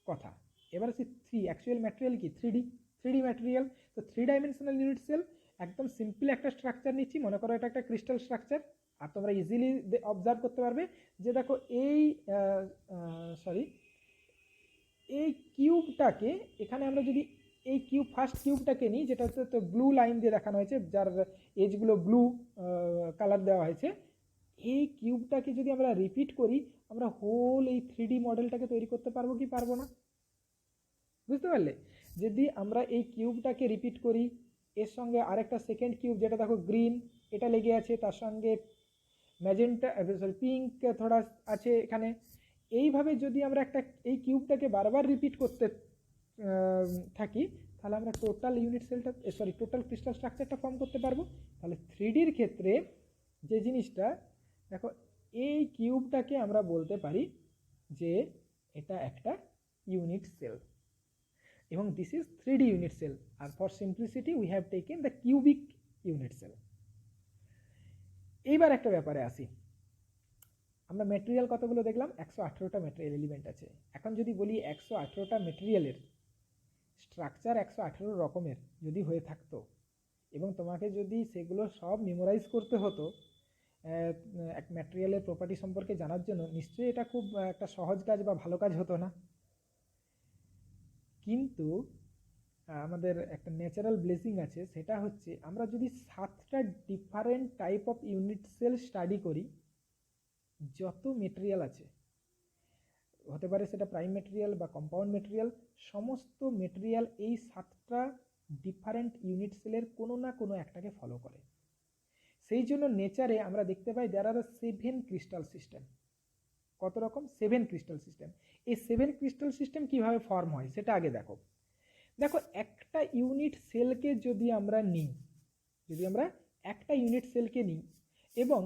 কথা। এবার হচ্ছে 3 অ্যাকচুয়াল ম্যাটেরিয়াল কি 3D ম্যাটেরিয়াল। তো 3 ডাইমেনশনাল ইউনিট সেল একদম সিম্পল একটা স্ট্রাকচার নিচ্ছি, মনে করো এটা একটা ক্রিস্টাল স্ট্রাকচার। আর তোমরা ইজিলি অবজার্ভ করতে পারবে যে দেখো এই এই কিউবটাকে এখানে আমরা যদি এই ফার্স্ট কিউবটাকে নিই, যেটা হচ্ছে তো ব্লু লাইন দিয়ে দেখানো হয়েছে, যার এজগুলো ব্লু কালার দেওয়া হয়েছে, এই কিউবটাকে যদি আমরা রিপিট করি আমরা হোল এই 3D মডেলটাকে তৈরি করতে পারবো কি পারবো না? বুঝতে পারলে? যদি আমরা এই কিউবটাকে রিপিট করি, এর সঙ্গে আরেকটা সেকেন্ড কিউব যেটা দেখো গ্রিন, এটা লেগে আছে, তার সঙ্গে ম্যাজেন্টা সরি পিঙ্ক থোড়া আছে এখানে, এইভাবে যদি আমরা একটা এই কিউবটাকে বারবার রিপিট করতে থাকি, তাহলে আমরা টোটাল ইউনিট সেলটা টোটাল ক্রিস্টাল স্ট্রাকচারটা ফর্ম করতে পারবো। তাহলে 3Dর ক্ষেত্রে যে জিনিসটা দেখো, এই কিউবটাকে আমরা বলতে পারি যে এটা একটা ইউনিট সেল, এবং this is 3D unit cell, আর for simplicity we have taken the cubic unit cell. এইবার একটা ব্যাপারে আসি, আমরা মেটেরিয়াল কতগুলো দেখলাম, 118টা মেটেরিয়াল এলিমেন্ট আছে। এখন যদি বলি 118টা মেটেরিয়ালের স্ট্রাকচার 118 রকমের যদি হয়ে থাকতো, এবং তোমাকে যদি সেগুলো সব মেমোরাইজ করতে হতো এক ম্যাটেরিয়ালের প্রপার্টি সম্পর্কে জানার জন্য, নিশ্চয়ই এটা খুব একটা সহজ কাজ বা ভালো কাজ হতো না। কিন্তু আমাদের একটা ন্যাচারাল ব্লেসিং আছে, সেটা হচ্ছে আমরা যদি 7টা different type of unit cell study করি, যত মেটেরিয়াল আছে, হতে পারে সেটা প্রাইম মেটেরিয়াল বা কম্পাউন্ড মেটেরিয়াল, সমস্ত মেটেরিয়াল এই 7টা ডিফারেন্ট ইউনিট সেলের কোনো না কোনো একটাকে ফলো করে। সেই জন্য নেচারে আমরা দেখতে পাই দেয়ার আর 7 ক্রিস্টাল সিস্টেম। কত রকম? 7 ক্রিস্টাল সিস্টেম। এই 7 ক্রিস্টাল সিস্টেম কিভাবে ফর্ম হয় সেটা আগে দেখো। দেখো, একটা ইউনিট সেলকে যদি আমরা নিই, একটা ইউনিট সেলকে নিই এবং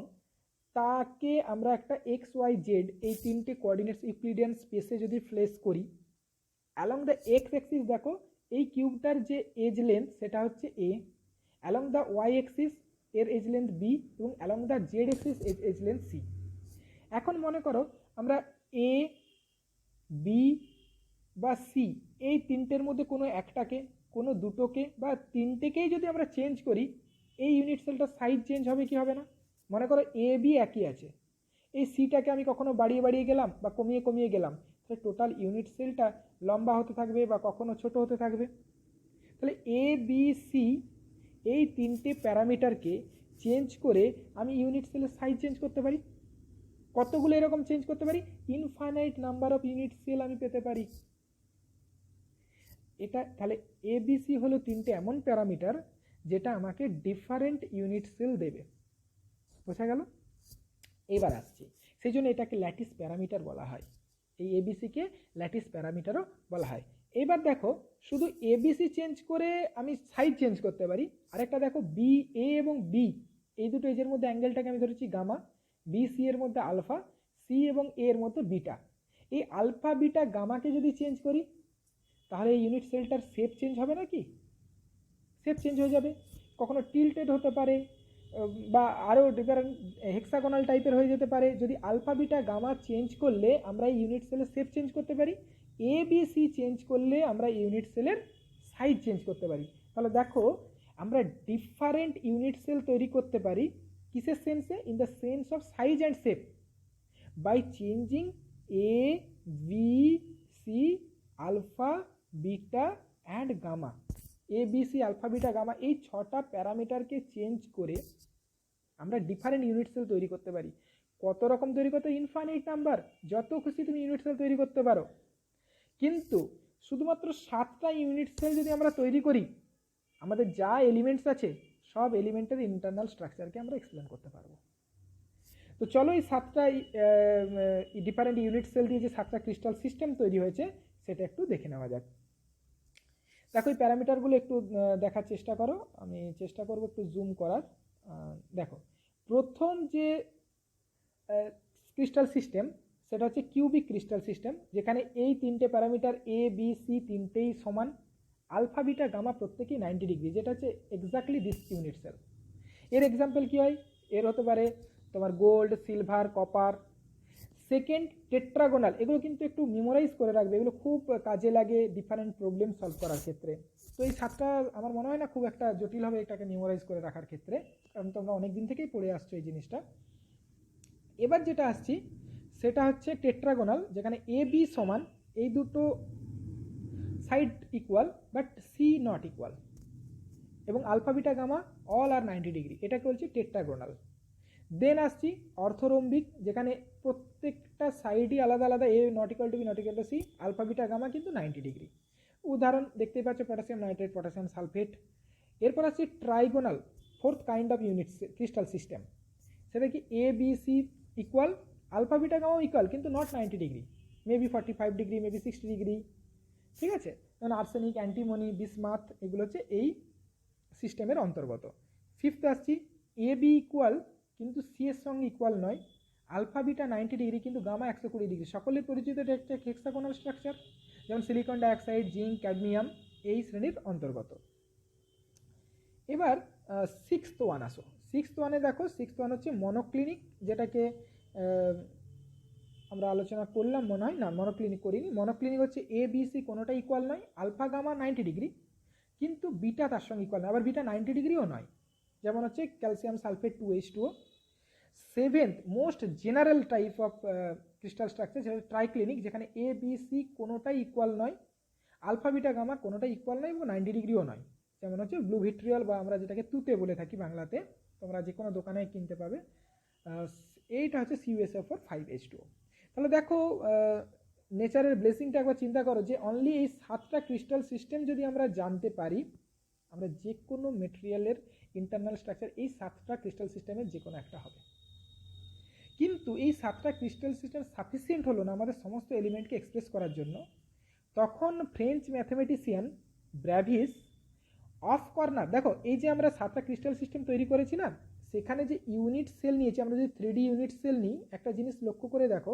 তাকে আমরা একটা এক্স ওয়াই জেড এই 3টে কোঅর্ডিনেটস ইউক্লিডিয়ান স্পেসে যদি প্লেস করি, অ্যালং দ্য এক্স অ্যাক্সিস দেখো এই কিউবটার যে এজ লেন্থ সেটা হচ্ছে a, along the Y axis এর এজ লেন্থ বি, এবং along the Z axis edge length c. এখন মনে করো আমরা এ, বি বা সি এই 3টের মধ্যে কোনো একটাকে, কোনো দুটোকে বা 3টেকেই যদি আমরা চেঞ্জ করি, এই ইউনিট সেলটার সাইজ চেঞ্জ হবে কি হবে না? মনে করো এ বি একই আছে, এই সিটাকে আমি কখনো বাড়িয়ে বাড়িয়ে গেলাম বা কমিয়ে কমিয়ে গেলাম, তাহলে টোটাল ইউনিট সেলটা লম্বা হতে থাকবে বা কখনো ছোট হতে থাকবে। তাহলে এ বি সি এই 3টে প্যারামিটারকে চেঞ্জ করে আমি ইউনিট সেলের সাইজ চেঞ্জ করতে পারি। কতগুলো এরকম চেঞ্জ করতে পারি? Infinite number of unit cell আমি পেতে পারি। এটা তাহলে এবিসি হলো 3টে এমন প্যারামিটার যেটা আমাকে ডিফারেন্ট ইউনিট সেল দেবে। বোঝা গেল? এবার আসছি, সেই জন্য এটাকে ল্যাটিস প্যারামিটার বলা হয়, এই এবিসিকে ল্যাটিস প্যারামিটারও বলা হয়। এবার দেখো, শুধু এবিসি চেঞ্জ করে আমি সাইজ চেঞ্জ করতে পারি। আরেকটা দেখো, বি এ এবং বি এই দুটো এজের মধ্যে অ্যাঙ্গেলটাকে আমি ধরেছি গামা, বি সি এর মধ্যে আলফা, সি এবং এ এর মধ্যে বিটা। এই আলফা বিটা গামাকে যদি চেঞ্জ করি, তাহলে এই ইউনিট সেলটার শেপ চেঞ্জ হবে নাকি? শেপ চেঞ্জ হয়ে যাবে, কখনো টিল্টেড হতে পারে বা আরও ডিফারেন্ট হেক্সাগোনাল টাইপের হয়ে যেতে পারে। যদি আলফা বিটা গামা চেঞ্জ করলে আমরা এই ইউনিট সেলের শেপ চেঞ্জ করতে পারি, এ বি সি চেঞ্জ করলে আমরা ইউনিট সেলের সাইজ চেঞ্জ করতে পারি। তাহলে দেখো, আমরা ডিফারেন্ট ইউনিট সেল তৈরি করতে পারি কিসের সেন্সে? In the sense of size and shape, by changing A B C alpha beta and gamma. A B C alpha beta gamma এই 6টা প্যারামিটারকে চেঞ্জ করে আমরা ডিফারেন্ট ইউনিট সেল তৈরি করতে পারি। কত রকম তৈরি করতে? ইনফাইনাইট নাম্বার, যত খুশি তুমি ইউনিট সেল তৈরি করতে পারো। কিন্তু শুধুমাত্র 7টা ইউনিট সেল যদি আমরা তৈরি করি, আমাদের যা এলিমেন্টস আছে সব এলিমেন্টের ইন্টারনাল স্ট্রাকচারকে আমরা এক্সপ্লেন করতে পারবো। তো চলো, এই 7টা ডিফারেন্ট ইউনিট সেল দিয়ে যে 7টা ক্রিস্টাল সিস্টেম তৈরি হয়েছে সেটা একটু দেখে নেওয়া যাক। দেখো, এই প্যারামিটারগুলো একটু দেখার চেষ্টা করো, আমি চেষ্টা করবো একটু জুম করার। দেখো, প্রথম যে ক্রিস্টাল সিস্টেম সেটা হচ্ছে কিউবিক ক্রিস্টাল সিস্টেম, যেখানে এই 3টে প্যারামিটার এ বি সি 3টেই সমান, আলফা বিটা গামা প্রত্যেকেই 90 ডিগ্রি, যেটা হচ্ছে এক্স্যাক্টলি দিস ইউনিট সেল। এর এক্সাম্পল কি হয়? এর হতে পারে তোমার গোল্ড, সিলভার, কপার। সেকেন্ড, টেট্রাগোনাল, এগুলো কিন্তু একটু মেমোরাইজ করে রাখবে, এগুলো খুব কাজে লাগে ডিফারেন্ট প্রবলেম সলভ করার ক্ষেত্রে। তো এই 7টা আমার মনে হয় না খুব একটা জটিল হবে এটাকে মেমোরাইজ করে রাখার ক্ষেত্রে, কারণ তোমরা অনেক দিন থেকেই পড়ে আসছো এই জিনিসটা। এবার যেটা আসছি সেটা হচ্ছে টেট্রাগোনাল, যেখানে এ বি সমান, এই দুটো side equal but c not equal, এবং alpha beta gamma all are 90 degree, এটাকে বলছি টেট্রাগোনাল। দেন আসছি অর্থোরম্বিক, যেখানে প্রত্যেকটা সাইডই আলাদা আলাদা, A not equal to B not equal to C, alpha beta gamma কিন্তু 90 ডিগ্রি। উদাহরণ দেখতেই পাচ্ছ, পটাশিয়াম নাইট্রেট, পটাশিয়াম সালফেট। এরপর আছে trigonal, fourth kind of unit crystal system. সেটা কি A B C equal, alpha beta গামাও ইকুয়াল, কিন্তু not 90 degree, maybe 45 degree, maybe 60 degree, ঠিক আছে। যেমন আর্সেনিক, অ্যান্টিমনি, বিসমাথ, এগুলো হচ্ছে এই সিস্টেমের অন্তর্গত। ফিফথ আসছি এ বি ইকুয়াল কিন্তু সি এর সঙ্গে ইকুয়াল নয়, আলফা বিটা 90 ডিগ্রি কিন্তু গামা 120 ডিগ্রি, সকলের পরিচিত একটা হেক্সাগোনাল স্ট্রাকচার, যেমন সিলিকন ডাইঅক্সাইড, জিঙ্ক, ক্যাডমিয়াম এই শ্রেণীর অন্তর্গত। এবার সিক্সথ ওয়ান আসো। সিক্সথ ওয়ানে দেখো, সিক্সথ ওয়ান হচ্ছে মনোক্লিনিক, যেটাকে আমরা আলোচনা করলাম মনে হয়, না মনোক্লিনিক করিনি। মনোক্লিনিক হচ্ছে এ বি সি কোনোটা ইকুয়াল নয়, আলফা গামা 90 ডিগ্রি কিন্তু বিটা তার সঙ্গে ইকুয়াল নয়, আবার বিটা 90 ডিগ্রিও নয়, যেমন হচ্ছে calcium sulphate 2H2O। Seventh most general type of crystal structure, যেটা ট্রাইক্লিনিক, যেখানে এ বি সি কোনোটাই ইকুয়াল নয়, আলফা বিটা গামা কোনোটাই ইকুয়াল নয় এবং 90 ডিগ্রিও নয়, যেমন হচ্ছে ব্লু ভিট্রিয়ল বা আমরা যেটাকে তুতে বলে থাকি বাংলাতে, তোমরা যে কোনো দোকানে কিনতে পাবে। এইটা হচ্ছে CuSO4 5H2O। তাহলে দেখো নেচারের ব্লেসিংটা একবার চিন্তা করো, যে অনলি এই 7টা ক্রিস্টাল সিস্টেম যদি আমরা জানতে পারি, আমরা যে কোনো মেটেরিয়ালের ইন্টারনাল স্ট্রাকচার এই 7টা ক্রিস্টাল সিস্টেমের যে কোনো একটা হবে। কিন্তু এই 7টা ক্রিস্টাল সিস্টেম সাফিসিয়েন্ট হলো না আমাদের সমস্ত এলিমেন্টকে এক্সপ্রেস করার জন্য। তখন ফ্রেঞ্চ ম্যাথমেটিশিয়ান ব্র্যাভিস অফ কর্নার, দেখো এই যে আমরা 7টা ক্রিস্টাল সিস্টেম তৈরি করেছি না, সেখানে যে ইউনিট সেল নিয়েছি, আমরা যদি 3D ইউনিট সেল নিই, একটা জিনিস লক্ষ্য করে দেখো,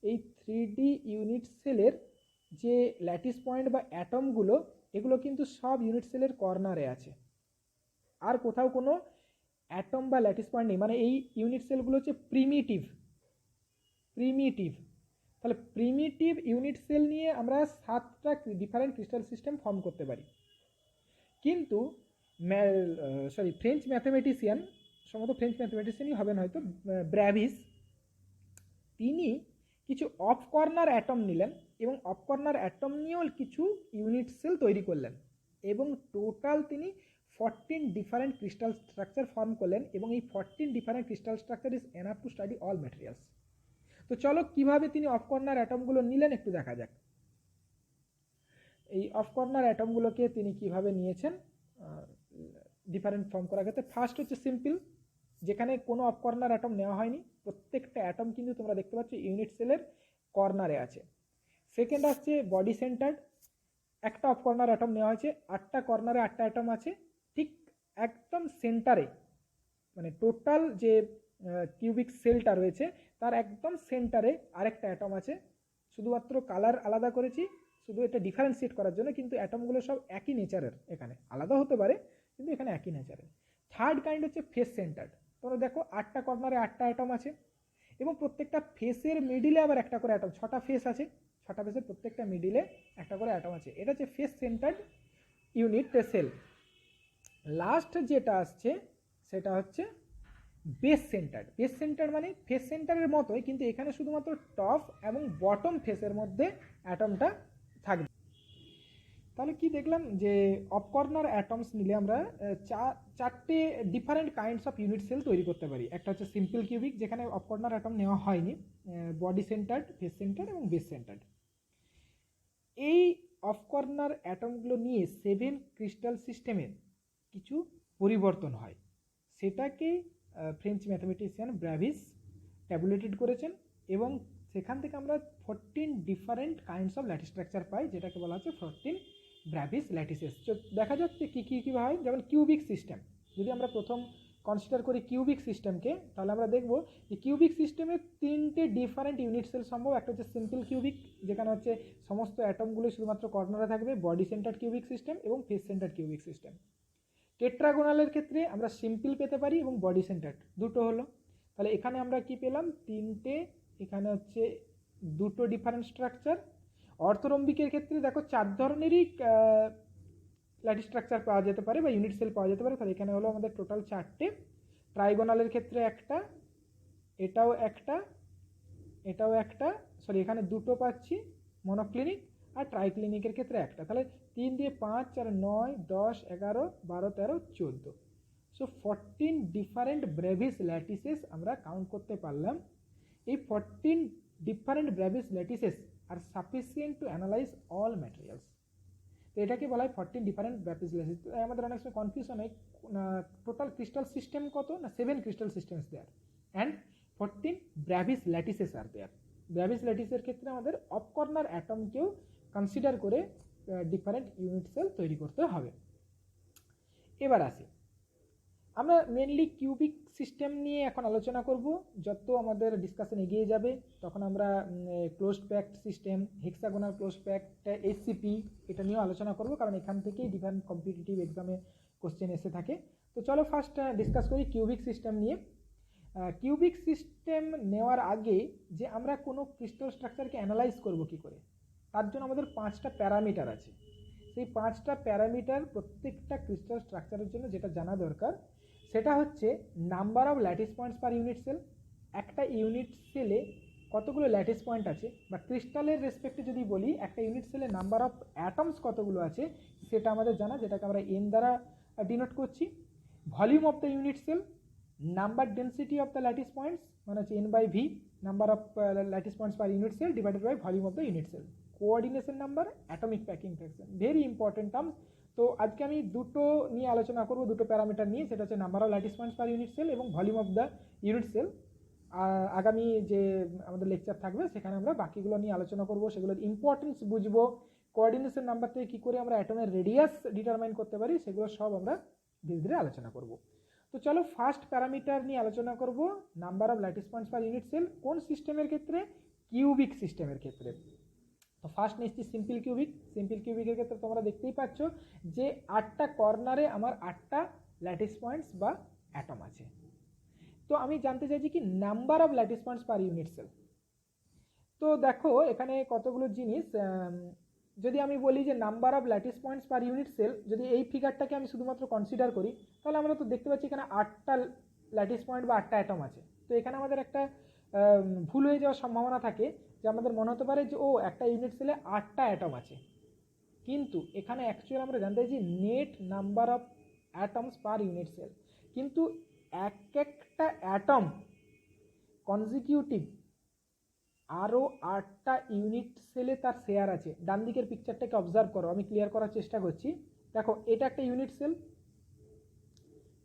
এই 3D ইউনিট সেলের যে ল্যাটিস পয়েন্ট বা অ্যাটমগুলো, এগুলো কিন্তু সব ইউনিট সেলের কর্নারে আছে, আর কোথাও কোনো অ্যাটম বা ল্যাটিস পয়েন্ট নেই। মানে এই ইউনিট সেলগুলো হচ্ছে প্রিমিটিভ। তাহলে প্রিমিটিভ ইউনিট সেল নিয়ে আমরা 7টা ডিফারেন্ট ক্রিস্টাল সিস্টেম ফর্ম করতে পারি। কিন্তু ফ্রেঞ্চ ম্যাথমেটিশিয়ান, সম্ভবত ফ্রেঞ্চ ম্যাথমেটিশিয়ানই হবেন হয়তো, ব্র্যাভিস, তিনি কিছু অফ কর্নার অ্যাটম নিলেন এবং অফ কর্নার অ্যাটম নিয়েও কিছু ইউনিট সেল তৈরি করলেন, এবং টোটাল তিনি 14 ডিফারেন্ট ক্রিস্টাল স্ট্রাকচার ফর্ম করলেন, এবং এই 14 different crystal structure is enough to study all materials. তো চলো কিভাবে তিনি অফ কর্নার অ্যাটমগুলো নিলেন একটু দেখা যাক। এই অফ কর্নার অ্যাটমগুলোকে তিনি কিভাবে নিয়েছেন ডিফারেন্ট ফর্ম করার ক্ষেত্রে। ফার্স্ট হচ্ছে সিম্পল, যেখানে কোনো অফ কর্নার অ্যাটম নেওয়া হয়নি, প্রত্যেকটা অ্যাটম কিন্তু তোমরা দেখতে পাচ্ছ ইউনিট সেলের কর্নারে আছে। সেকেন্ড আসছে বডি সেন্টার্ড, একটা অফ কর্নার অ্যাটম নেওয়া হয়েছে, 8টা কর্নারে 8টা অ্যাটম আছে, ঠিক একদম সেন্টারে, মানে টোটাল যে কিউবিক সেলটা রয়েছে তার একদম সেন্টারে আরেকটা অ্যাটম আছে, শুধুমাত্র কালার আলাদা করেছি, শুধু এটা ডিফারেন্সিয়েট করার জন্য, কিন্তু অ্যাটমগুলো সব একই নেচারের, এখানে আলাদা হতে পারে কিন্তু এখানে একই নেচারের। থার্ড কাইন্ড হচ্ছে ফেস সেন্টার্ড, তোমরা দেখো 8টা কর্নারে 8টা অ্যাটম আছে, এবং প্রত্যেকটা ফেসের মিডিলে আবার একটা করে অ্যাটম, 6টা ফেস আছে, 6টা ফেসের প্রত্যেকটা মিডিলে একটা করে অ্যাটম আছে, এটা হচ্ছে face centered unit cell. Last যেটা আসছে সেটা হচ্ছে বেস সেন্টার। বেস সেন্টার মানে ফেস সেন্টারের মতোই, কিন্তু এখানে শুধুমাত্র টপ এবং বটম ফেসের মধ্যে অ্যাটমটা থাকবে। তাহলে কি দেখলাম, যে অফ কর্নার অ্যাটমস নিলে আমরা 4টে different kinds of unit cell তৈরি করতে পারি। একটা হচ্ছে সিম্পল কিউবিক, যেখানে অফ কর্নার অ্যাটম নেওয়া হয়নি, বডি সেন্টার্ড, ফেস সেন্টার্ড এবং বেস সেন্টার্ড। এই অফ কর্নার অ্যাটমগুলো নিয়ে 7 ক্রিস্টাল সিস্টেমের কিছু পরিবর্তন হয়, সেটাকে ফ্রেঞ্চ ম্যাথমেটিশিয়ান ব্র্যাভিস ট্যাবুলেটেড করেছেন, এবং সেখান থেকে আমরা 14 different kinds of lattice structure পাই, যেটাকে বলা হচ্ছে 14 ব্র্যাভিস ল্যাটিসেস। দেখা যাচ্ছে কী হয়, যেমন কিউবিক সিস্টেম, যদি আমরা প্রথম কনসিডার করি কিউবিক সিস্টেমকে, তাহলে আমরা দেখব যে কিউবিক সিস্টেমে 3টে ডিফারেন্ট ইউনিট সেল সম্ভব। একটা হচ্ছে সিম্পল কিউবিক, যেখানে হচ্ছে সমস্ত অ্যাটমগুলো শুধুমাত্র কর্নারে থাকবে, বডি সেন্টার কিউবিক সিস্টেম এবং ফেস সেন্টার কিউবিক সিস্টেম। টেট্রাগোনালের ক্ষেত্রে আমরা সিম্পল পেতে পারি এবং বডি সেন্টার্ড, দুটো হলো। তাহলে এখানে আমরা কি পেলাম, 3টে, এখানে হচ্ছে 2টো ডিফারেন্ট স্ট্রাকচার। অর্থরম্বিকের ক্ষেত্রে দেখো 4 ধরনেরই ল্যাটিস স্ট্রাকচার পাওয়া যেতে পারে বা ইউনিট সেল পাওয়া যেতে পারে, তাহলে এখানে হলো আমাদের টোটাল 4টে। ট্রাইগোনালের ক্ষেত্রে একটা, এটাও একটা, এটাও একটা, সরি এখানে 2টো পাচ্ছি মনোক্লিনিক, আর ট্রাইক্লিনিকের ক্ষেত্রে একটা। তাহলে 3 দিয়ে 5, 4, 9, 10, 11, 12, 13, 14। সো 14 ডিফারেন্ট ব্র্যাভিস ল্যাটিসেস আমরা কাউন্ট করতে পারলাম। এই 14 different Bravais lattices are sufficient to analyse all materials. তো এটাকে বলা হয় 14 ডিফারেন্ট ব্র্যাভিস ল্যাটিস। তো আমাদের অনেক সময় কনফিউশন হয়, টোটাল ক্রিস্টাল সিস্টেম কত না 7 crystal systems there and 14 Bravais lattices are there. ব্র্যাভিস ল্যাটিসের ক্ষেত্রে আমাদের অফ কর্নার অ্যাটমকেও কনসিডার করে ডিফারেন্ট ইউনিট সেল তৈরি করতে হবে। এবার আসি, আমরা মেনলি কিউবিক সিস্টেম নিয়ে এখন আলোচনা করব। যত আমাদের ডিসকাশন এগিয়ে যাবে তখন আমরা closed packed system, hexagonal closed packed, SCP এটা নিয়েও আলোচনা করব, কারণ এখান থেকেই ডিফারেন্ট কম্পিটিটিভ এক্সামে কোশ্চেন এসে থাকে। তো চলো ফার্স্ট ডিসকাস করি কিউবিক সিস্টেম নিয়ে। কিউবিক সিস্টেম নেওয়ার আগে যে আমরা কোনো ক্রিস্টাল স্ট্রাকচারকে অ্যানালাইজ করব কি করে, তার জন্য আমাদের 5টা প্যারামিটার আছে। সেই 5টা প্যারামিটার প্রত্যেকটা ক্রিস্টাল স্ট্রাকচারের জন্য যেটা জানা দরকার সেটা হচ্ছে number of lattice points per unit cell. একটা ইউনিট সেলে কতগুলো ল্যাটিস পয়েন্ট আছে, বা ক্রিস্টালের রেসপেক্টে যদি বলি একটা ইউনিট সেলে নাম্বার অফ অ্যাটমস কতগুলো আছে সেটা আমাদের জানা, যেটাকে আমরা এন দ্বারা ডিনোট করছি। Volume of the unit cell, number density of the lattice points মানে হচ্ছে n by v, number of lattice points per unit cell divided by volume of the unit cell. Coordination number, atomic packing fraction, very important terms. তো আজকে আমি দুটো নিয়ে আলোচনা করব, দুটো প্যারামিটার নিয়ে, সেটা হচ্ছে number of lattice points per unit cell এবং volume of the unit cell. আগামী যে আমাদের লেকচার থাকবে সেখানে আমরা বাকিগুলো নিয়ে আলোচনা করব, সেগুলোর ইম্পর্টেন্স বুঝবো, কোঅর্ডিনেশন নাম্বার থেকে কী করে আমরা অ্যাটমের রেডিয়াস ডিটারমাইন করতে পারি সেগুলো সব আমরা ধীরে ধীরে আলোচনা করব। তো চলো ফার্স্ট প্যারামিটার নিয়ে আলোচনা করব, number of lattice points per unit cell. কোন সিস্টেমের ক্ষেত্রে? কিউবিক সিস্টেমের ক্ষেত্রে। তো ফার্স্ট নিচ্ছি সিম্পল কিউবিক। সিম্পল কিউবিকের ক্ষেত্রে তোমরা দেখতেই পাচ্ছ যে 8টা কর্নারে আমার 8টা ল্যাটিস পয়েন্টস বা অ্যাটম আছে। তো আমি জানতে চাইছি কি number of lattice points per unit cell. তো দেখো এখানে কতগুলো জিনিস, যদি আমি বলি যে number of lattice points per unit cell, যদি এই ফিগারটাকে আমি শুধুমাত্র কনসিডার করি তাহলে আমরা তো দেখতে পাচ্ছি এখানে 8টা ল্যাটিস পয়েন্ট বা 8টা অ্যাটম আছে। তো এখানে আমাদের একটা ভুল হয়ে যাওয়ার সম্ভাবনা থাকে, যে আমাদের মনে হতে পারে যে ও একটা ইউনিট সেলে 8টা অ্যাটম আছে, কিন্তু এখানে অ্যাকচুয়ালি আমরা জানতে চাইছি net number of atoms per unit cell. কিন্তু এক একটা অ্যাটম কনজিকিউটিভ আরও 8টা ইউনিট সেলে তার শেয়ার আছে। ডান দিকের পিকচারটাকে অবজার্ভ করো, আমি ক্লিয়ার করার চেষ্টা করছি। দেখো এটা একটা ইউনিট সেল,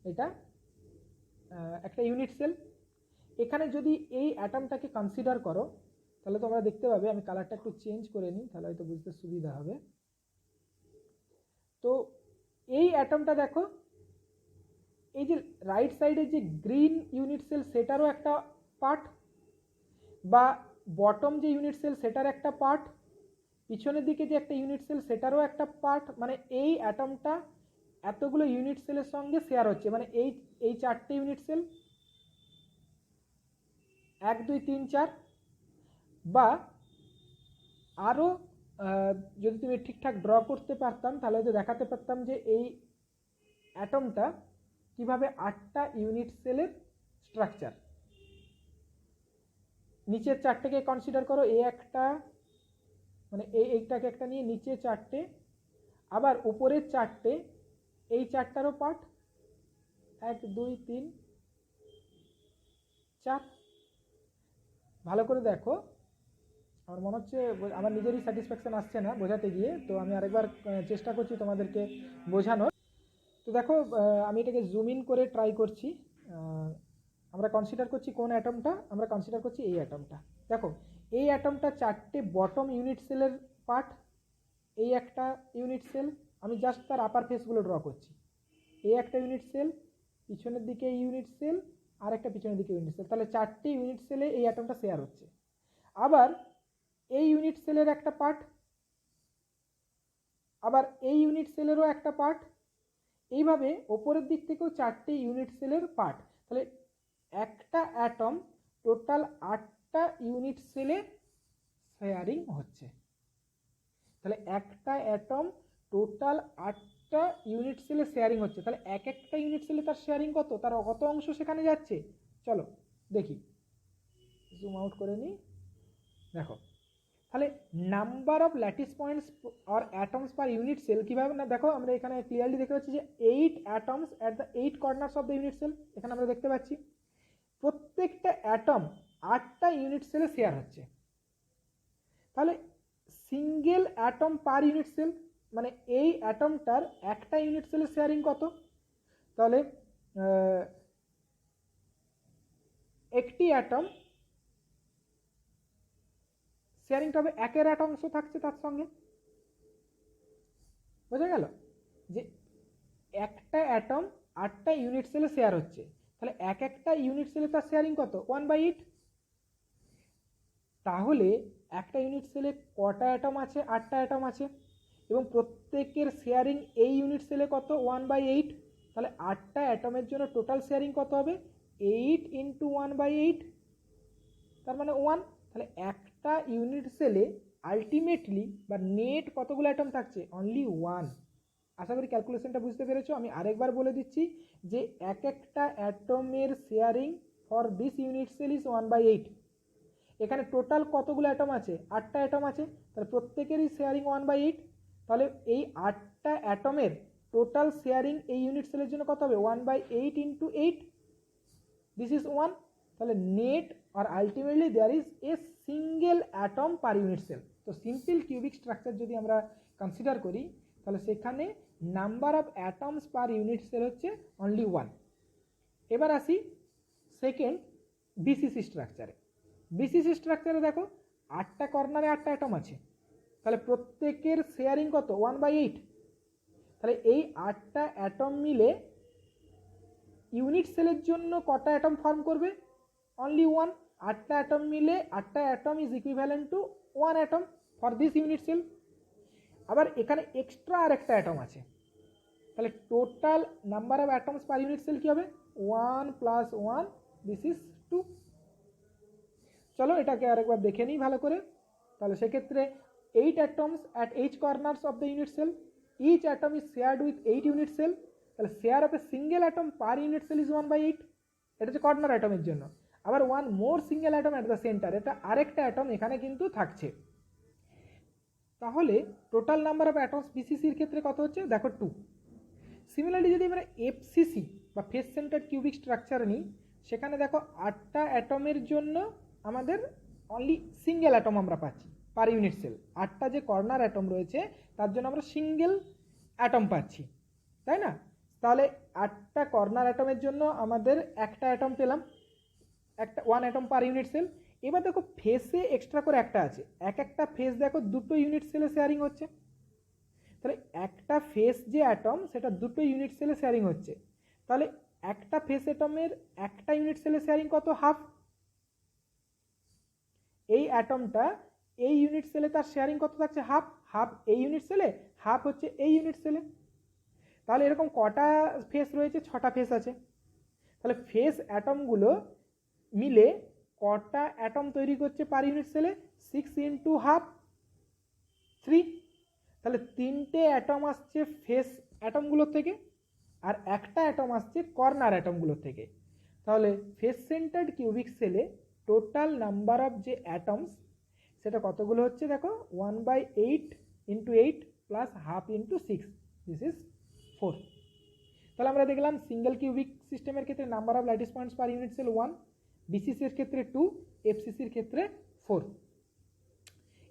এটা একটা ইউনিট সেল। এখানে যদি এই অ্যাটমটাকে কনসিডার করো তাহলে তোমরা দেখতে পাবে, আমি কালারটা একটু চেঞ্জ করে নিই তাহলে হয়তো বুঝতে সুবিধা হবে। তো এই অ্যাটমটা দেখো, এই যে রাইট সাইডে যে গ্রিন ইউনিট সেল সেটারও একটা পার্ট, বা বটম যে ইউনিট সেল সেটার একটা পার্ট, পিছনের দিকে যে একটা ইউনিট সেল সেটারও একটা পার্ট, মানে এই অ্যাটমটা এতগুলো ইউনিট সেলের সঙ্গে শেয়ার হচ্ছে। মানে এই 4টে ইউনিট সেল 1 2 3 4, বা আরও যদি তুমি ঠিকঠাক ড্র করতে পারতাম তাহলে হয়তো দেখাতে পারতাম যে এই অ্যাটমটা কিভাবে 8টা ইউনিট সেলের স্ট্রাকচার। নিচের 4টেকে কনসিডার করো, এই একটা মানে এইটাকে একটা নিয়ে নিচে 4টে, আবার উপরের 4টে এই 4টারও পার্ট, 1 2 3 4। ভালো করে দেখো, আমার মনে হচ্ছে আমার নিজেরই স্যাটিসফ্যাকশন আসছে না বোঝাতে গিয়ে, তো আমি আরেকবার চেষ্টা করছি তোমাদেরকে বোঝানোর। তো দেখো আমি এটাকে জুম ইন করে ট্রাই করছি। আমরা কনসিডার করছি কোন অ্যাটমটা, আমরা কনসিডার করছি এই অ্যাটমটা। দেখো এই অ্যাটমটা 4টে বটম ইউনিট সেলের পার্ট, এই একটা ইউনিট সেল, আমি জাস্ট তার আপার ফেসগুলো ড্র করছি। এই একটা ইউনিট সেল, পিছনের দিকে ইউনিট সেল, আর একটা পিছনের দিকে ইউনিট সেল, তাহলে 4টে ইউনিট সেলে এই অ্যাটমটা শেয়ার হচ্ছে। আবার এই ইউনিট সেলের একটা পার্ট, আবার এই ইউনিট সেলেরও একটা পার্ট, এইভাবে ওপরের দিক থেকেও 4টে ইউনিট সেলের পার্ট। তাহলে একটা অ্যাটম টোটাল 8টা ইউনিট সেলে শেয়ারিং হচ্ছে। তাহলে একটা অ্যাটম টোটাল 8টা ইউনিট সেলে শেয়ারিং হচ্ছে। তাহলে এক একটা ইউনিট সেলে তার শেয়ারিং কত, তার কত অংশ সেখানে যাচ্ছে, চলো দেখি, জুম আউট করে নিই। দেখো তাহলে number of lattice points or atoms per unit cell কীভাবে না, দেখো আমরা এখানে ক্লিয়ারলি দেখতে পাচ্ছি যে 8 atoms at the 8 corners of the unit cell. এখানে আমরা দেখতে পাচ্ছি প্রত্যেকটা অ্যাটম 8টা ইউনিট সেলে শেয়ার হচ্ছে। তাহলে single atom per unit cell, মানে এই অ্যাটমটার একটা ইউনিট সেলের শেয়ারিং কত, তাহলে একটি অ্যাটম শেয়ারিংটা হবে একের অ্যাটমস থাকছে তার সঙ্গে, বোঝা গেল যে একটা অ্যাটম 8টা ইউনিট সেলে শেয়ার হচ্ছে, তাহলে এক একটা ইউনিট সেলে তার শেয়ারিং কত 1/8। তাহলে একটা ইউনিট সেলে কটা অ্যাটম আছে, 8টা অ্যাটম আছে, এবং প্রত্যেকের শেয়ারিং এই ইউনিট সেলে কত 1/8, তাহলে 8টা অ্যাটমের জন্য টোটাল শেয়ারিং কত হবে 8 × 1/8, তার মানে 1। তাহলে একটা ইউনিট সেলে আলটিমেটলি বা নেট কতগুলো অ্যাটম থাকছে, অনলি 1। আশা করি ক্যালকুলেশনটা বুঝতে পেরেছো। আমি আরেকবার বলে দিচ্ছি যে এক একটা অ্যাটমের sharing for this unit cell is 1/8। এখানে টোটাল কতগুলো অ্যাটম আছে, 8টা অ্যাটম আছে, তাহলে প্রত্যেকেরই শেয়ারিং 1/8। তাহলে এই 8টা অ্যাটমের টোটাল শেয়ারিং এই ইউনিট সেলের জন্য কত হবে 1/8 × 8, দিস ইজ 1। তাহলে নেট আর ultimately there is a single atom per unit cell. তো সিম্পল কিউবিক স্ট্রাকচার যদি আমরা কনসিডার করি তাহলে সেখানে number of atoms per unit cell হচ্ছে অনলি 1। এবার আসি সেকেন্ড বিসিসি স্ট্রাকচারে। বিসিসি স্ট্রাকচারে দেখো 8টা কর্নারে 8টা অ্যাটম আছে, তাহলে প্রত্যেকের শেয়ারিং কত 1/8। তাহলে এই 8টা অ্যাটম মিলে ইউনিট সেলের জন্য কটা অ্যাটম ফর্ম করবে, অনলি 1। 8টা অ্যাটম মিলে 8টা atom is equivalent to 1 atom for this unit cell. আবার এখানে এক্সট্রা আরেকটা অ্যাটম আছে, তাহলে total number of atoms per unit cell কি হবে 1 + 1, দিস ইজ 2। চলো এটাকে আরেকবার দেখে নিই ভালো করে। তাহলে সেক্ষেত্রে 8 atoms at each corners of the unit cell, each atom is shared with 8 unit cell, তাহলে share of a single atom per unit cell is 1/8, এটা হচ্ছে কর্নার অ্যাটমের জন্য। আবার one more single atom at the center, এটা আরেকটা অ্যাটম এখানে কিন্তু থাকছে। তাহলে টোটাল নাম্বার অফ অ্যাটমস বিসিসির ক্ষেত্রে কত হচ্ছে দেখো 2। সিমিলারলি যদি আমরা এফসিসি বা ফেস সেন্টার কিউবিক স্ট্রাকচার নিই, সেখানে দেখো 8টা অ্যাটমের জন্য আমাদের অনলি সিঙ্গেল অ্যাটম আমরা পাচ্ছি পার ইউনিট সেল। 8টা যে কর্নার অ্যাটম রয়েছে তার জন্য আমরা সিঙ্গেল অ্যাটম পাচ্ছি, তাই না? তাহলে 8টা কর্নার অ্যাটমের জন্য আমাদের একটা অ্যাটম পেলাম, একটা 1 অ্যাটম পার ইউনিট সেল। এবার দেখো ফেসে এক্সট্রা করে একটা আছে, একটা ফেস দেখো দুটো ইউনিট সেলে শেয়ারিং হচ্ছে, তাহলে একটা ফেস যে অ্যাটম সেটা দুটো ইউনিট সেলে শেয়ারিং হচ্ছে, তাহলে একটা ফেস অ্যাটমের একটা ইউনিট সেলে শেয়ারিং কত হাফ। এই অ্যাটমটা এই ইউনিট সেলে তার শেয়ারিং কত থাকছে হাফ, হাফ এই ইউনিট সেলে, হাফ হচ্ছে এই ইউনিট সেলে। তাহলে এরকম কটা ফেস রয়েছে, 6টা ফেস আছে। তাহলে ফেস অ্যাটমগুলো মিলে কটা অ্যাটম তৈরি করছে পার ইউনিট সেলে, 6 × হাফ 3। তাহলে 3টে অ্যাটম আসছে ফেস অ্যাটমগুলোর থেকে আর একটা অ্যাটম আসছে কর্নার অ্যাটমগুলোর থেকে। তাহলে ফেস সেন্টার্ড কিউবিক সেলে টোটাল নাম্বার অফ যে অ্যাটমস সেটা কতগুলো হচ্ছে দেখো 1/8 × 8 প্লাস হাফ × 6, দিস ইজ 4। তাহলে আমরা দেখলাম সিঙ্গেল কিউবিক সিস্টেমের ক্ষেত্রে number of lattice points per unit cell 1, বিসিসির ক্ষেত্রে 2, এফসিসির ক্ষেত্রে 4।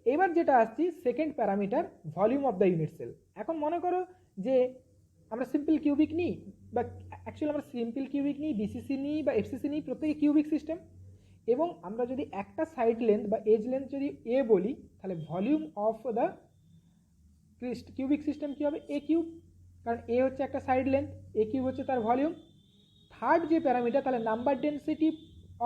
এবার যেটা আসছি second parameter volume of the unit cell. এখন মনে করো যে আমরা সিম্পল কিউবিক নিই, বা অ্যাকচুয়ালি আমরা সিম্পল কিউবিক নিই, বিসিসি নিই বা এফসিসি নিই, প্রত্যেকে কিউবিক সিস্টেম, এবং আমরা যদি একটা সাইড লেন্থ বা এজ লেন্থ যদি এ বলি, তাহলে volume of the cubic system কী হবে এ কিউব, কারণ এ হচ্ছে একটা সাইড লেন্থ, এ কিউব হচ্ছে তার ভলিউম। থার্ড যে প্যারামিটার তাহলে number density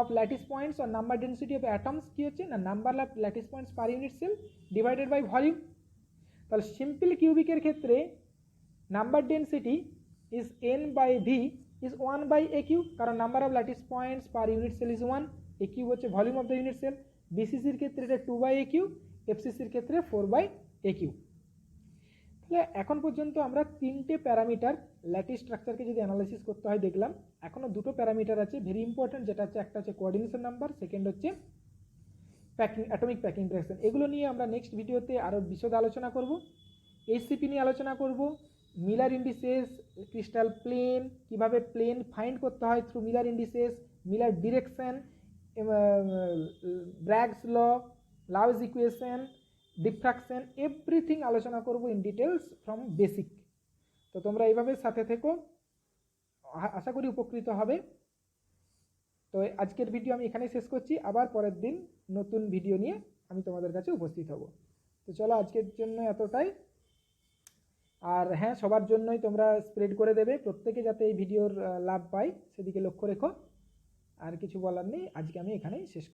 of lattice points আর নাম্বার ডেন্সিটি অফ অ্যাটমস কী হচ্ছে না number of lattice points per unit cell divided by volume. তাহলে সিম্পল কিউবিকের ক্ষেত্রে number density is n/v is 1/a cube, কারণ number of lattice points per unit cell is 1, A cube হচ্ছে volume of the unit cell. বিসিসির ক্ষেত্রে এটা 2/a কিউব, এফসিসির ক্ষেত্রে 4/a কিউব। তাহলে এখন পর্যন্ত আমরা 3টে প্যারামিটার ল্যাটিস স্ট্রাকচারকে যদি অ্যানালাইসিস করতে হয় দেখলাম। এখনও 2টো প্যারামিটার আছে ভেরি ইম্পর্টেন্ট, যেটা হচ্ছে একটা হচ্ছে কোঅর্ডিনেশন নাম্বার, সেকেন্ড হচ্ছে প্যাকিং অ্যাটমিক প্যাকিং ইন্টারেকশন। এগুলো নিয়ে আমরা নেক্সট ভিডিওতে আরও বিশদ আলোচনা করব। এইচসিপি নিয়ে আলোচনা করব, মিলার ইন্ডিসেস, ক্রিস্টাল প্লেন, কিভাবে প্লেন ফাইন্ড করতে হয় through Miller indices, Miller direction, Bragg's law, Laue's equation, diffraction, everything আলোচনা করব ইন ডিটেলস ফ্রম বেসিক। তো তোমরা এইভাবে সাথে থেকো, আশা করি উপকৃত হবে। তো আজকের ভিডিও আমি এখানেই শেষ করছি, আবার পরের দিন নতুন ভিডিও নিয়ে আমি তোমাদের কাছে উপস্থিত হব। তো চলো আজকের জন্য এতটাই। আর হ্যাঁ, সবার জন্যই তোমরা স্প্রেড করে দেবে, প্রত্যেকে যাতে এই ভিডিওর লাভ পায় সেদিকে লক্ষ্য রেখো। আর কিছু বলার নেই, আজকে আমি এখানেই শেষ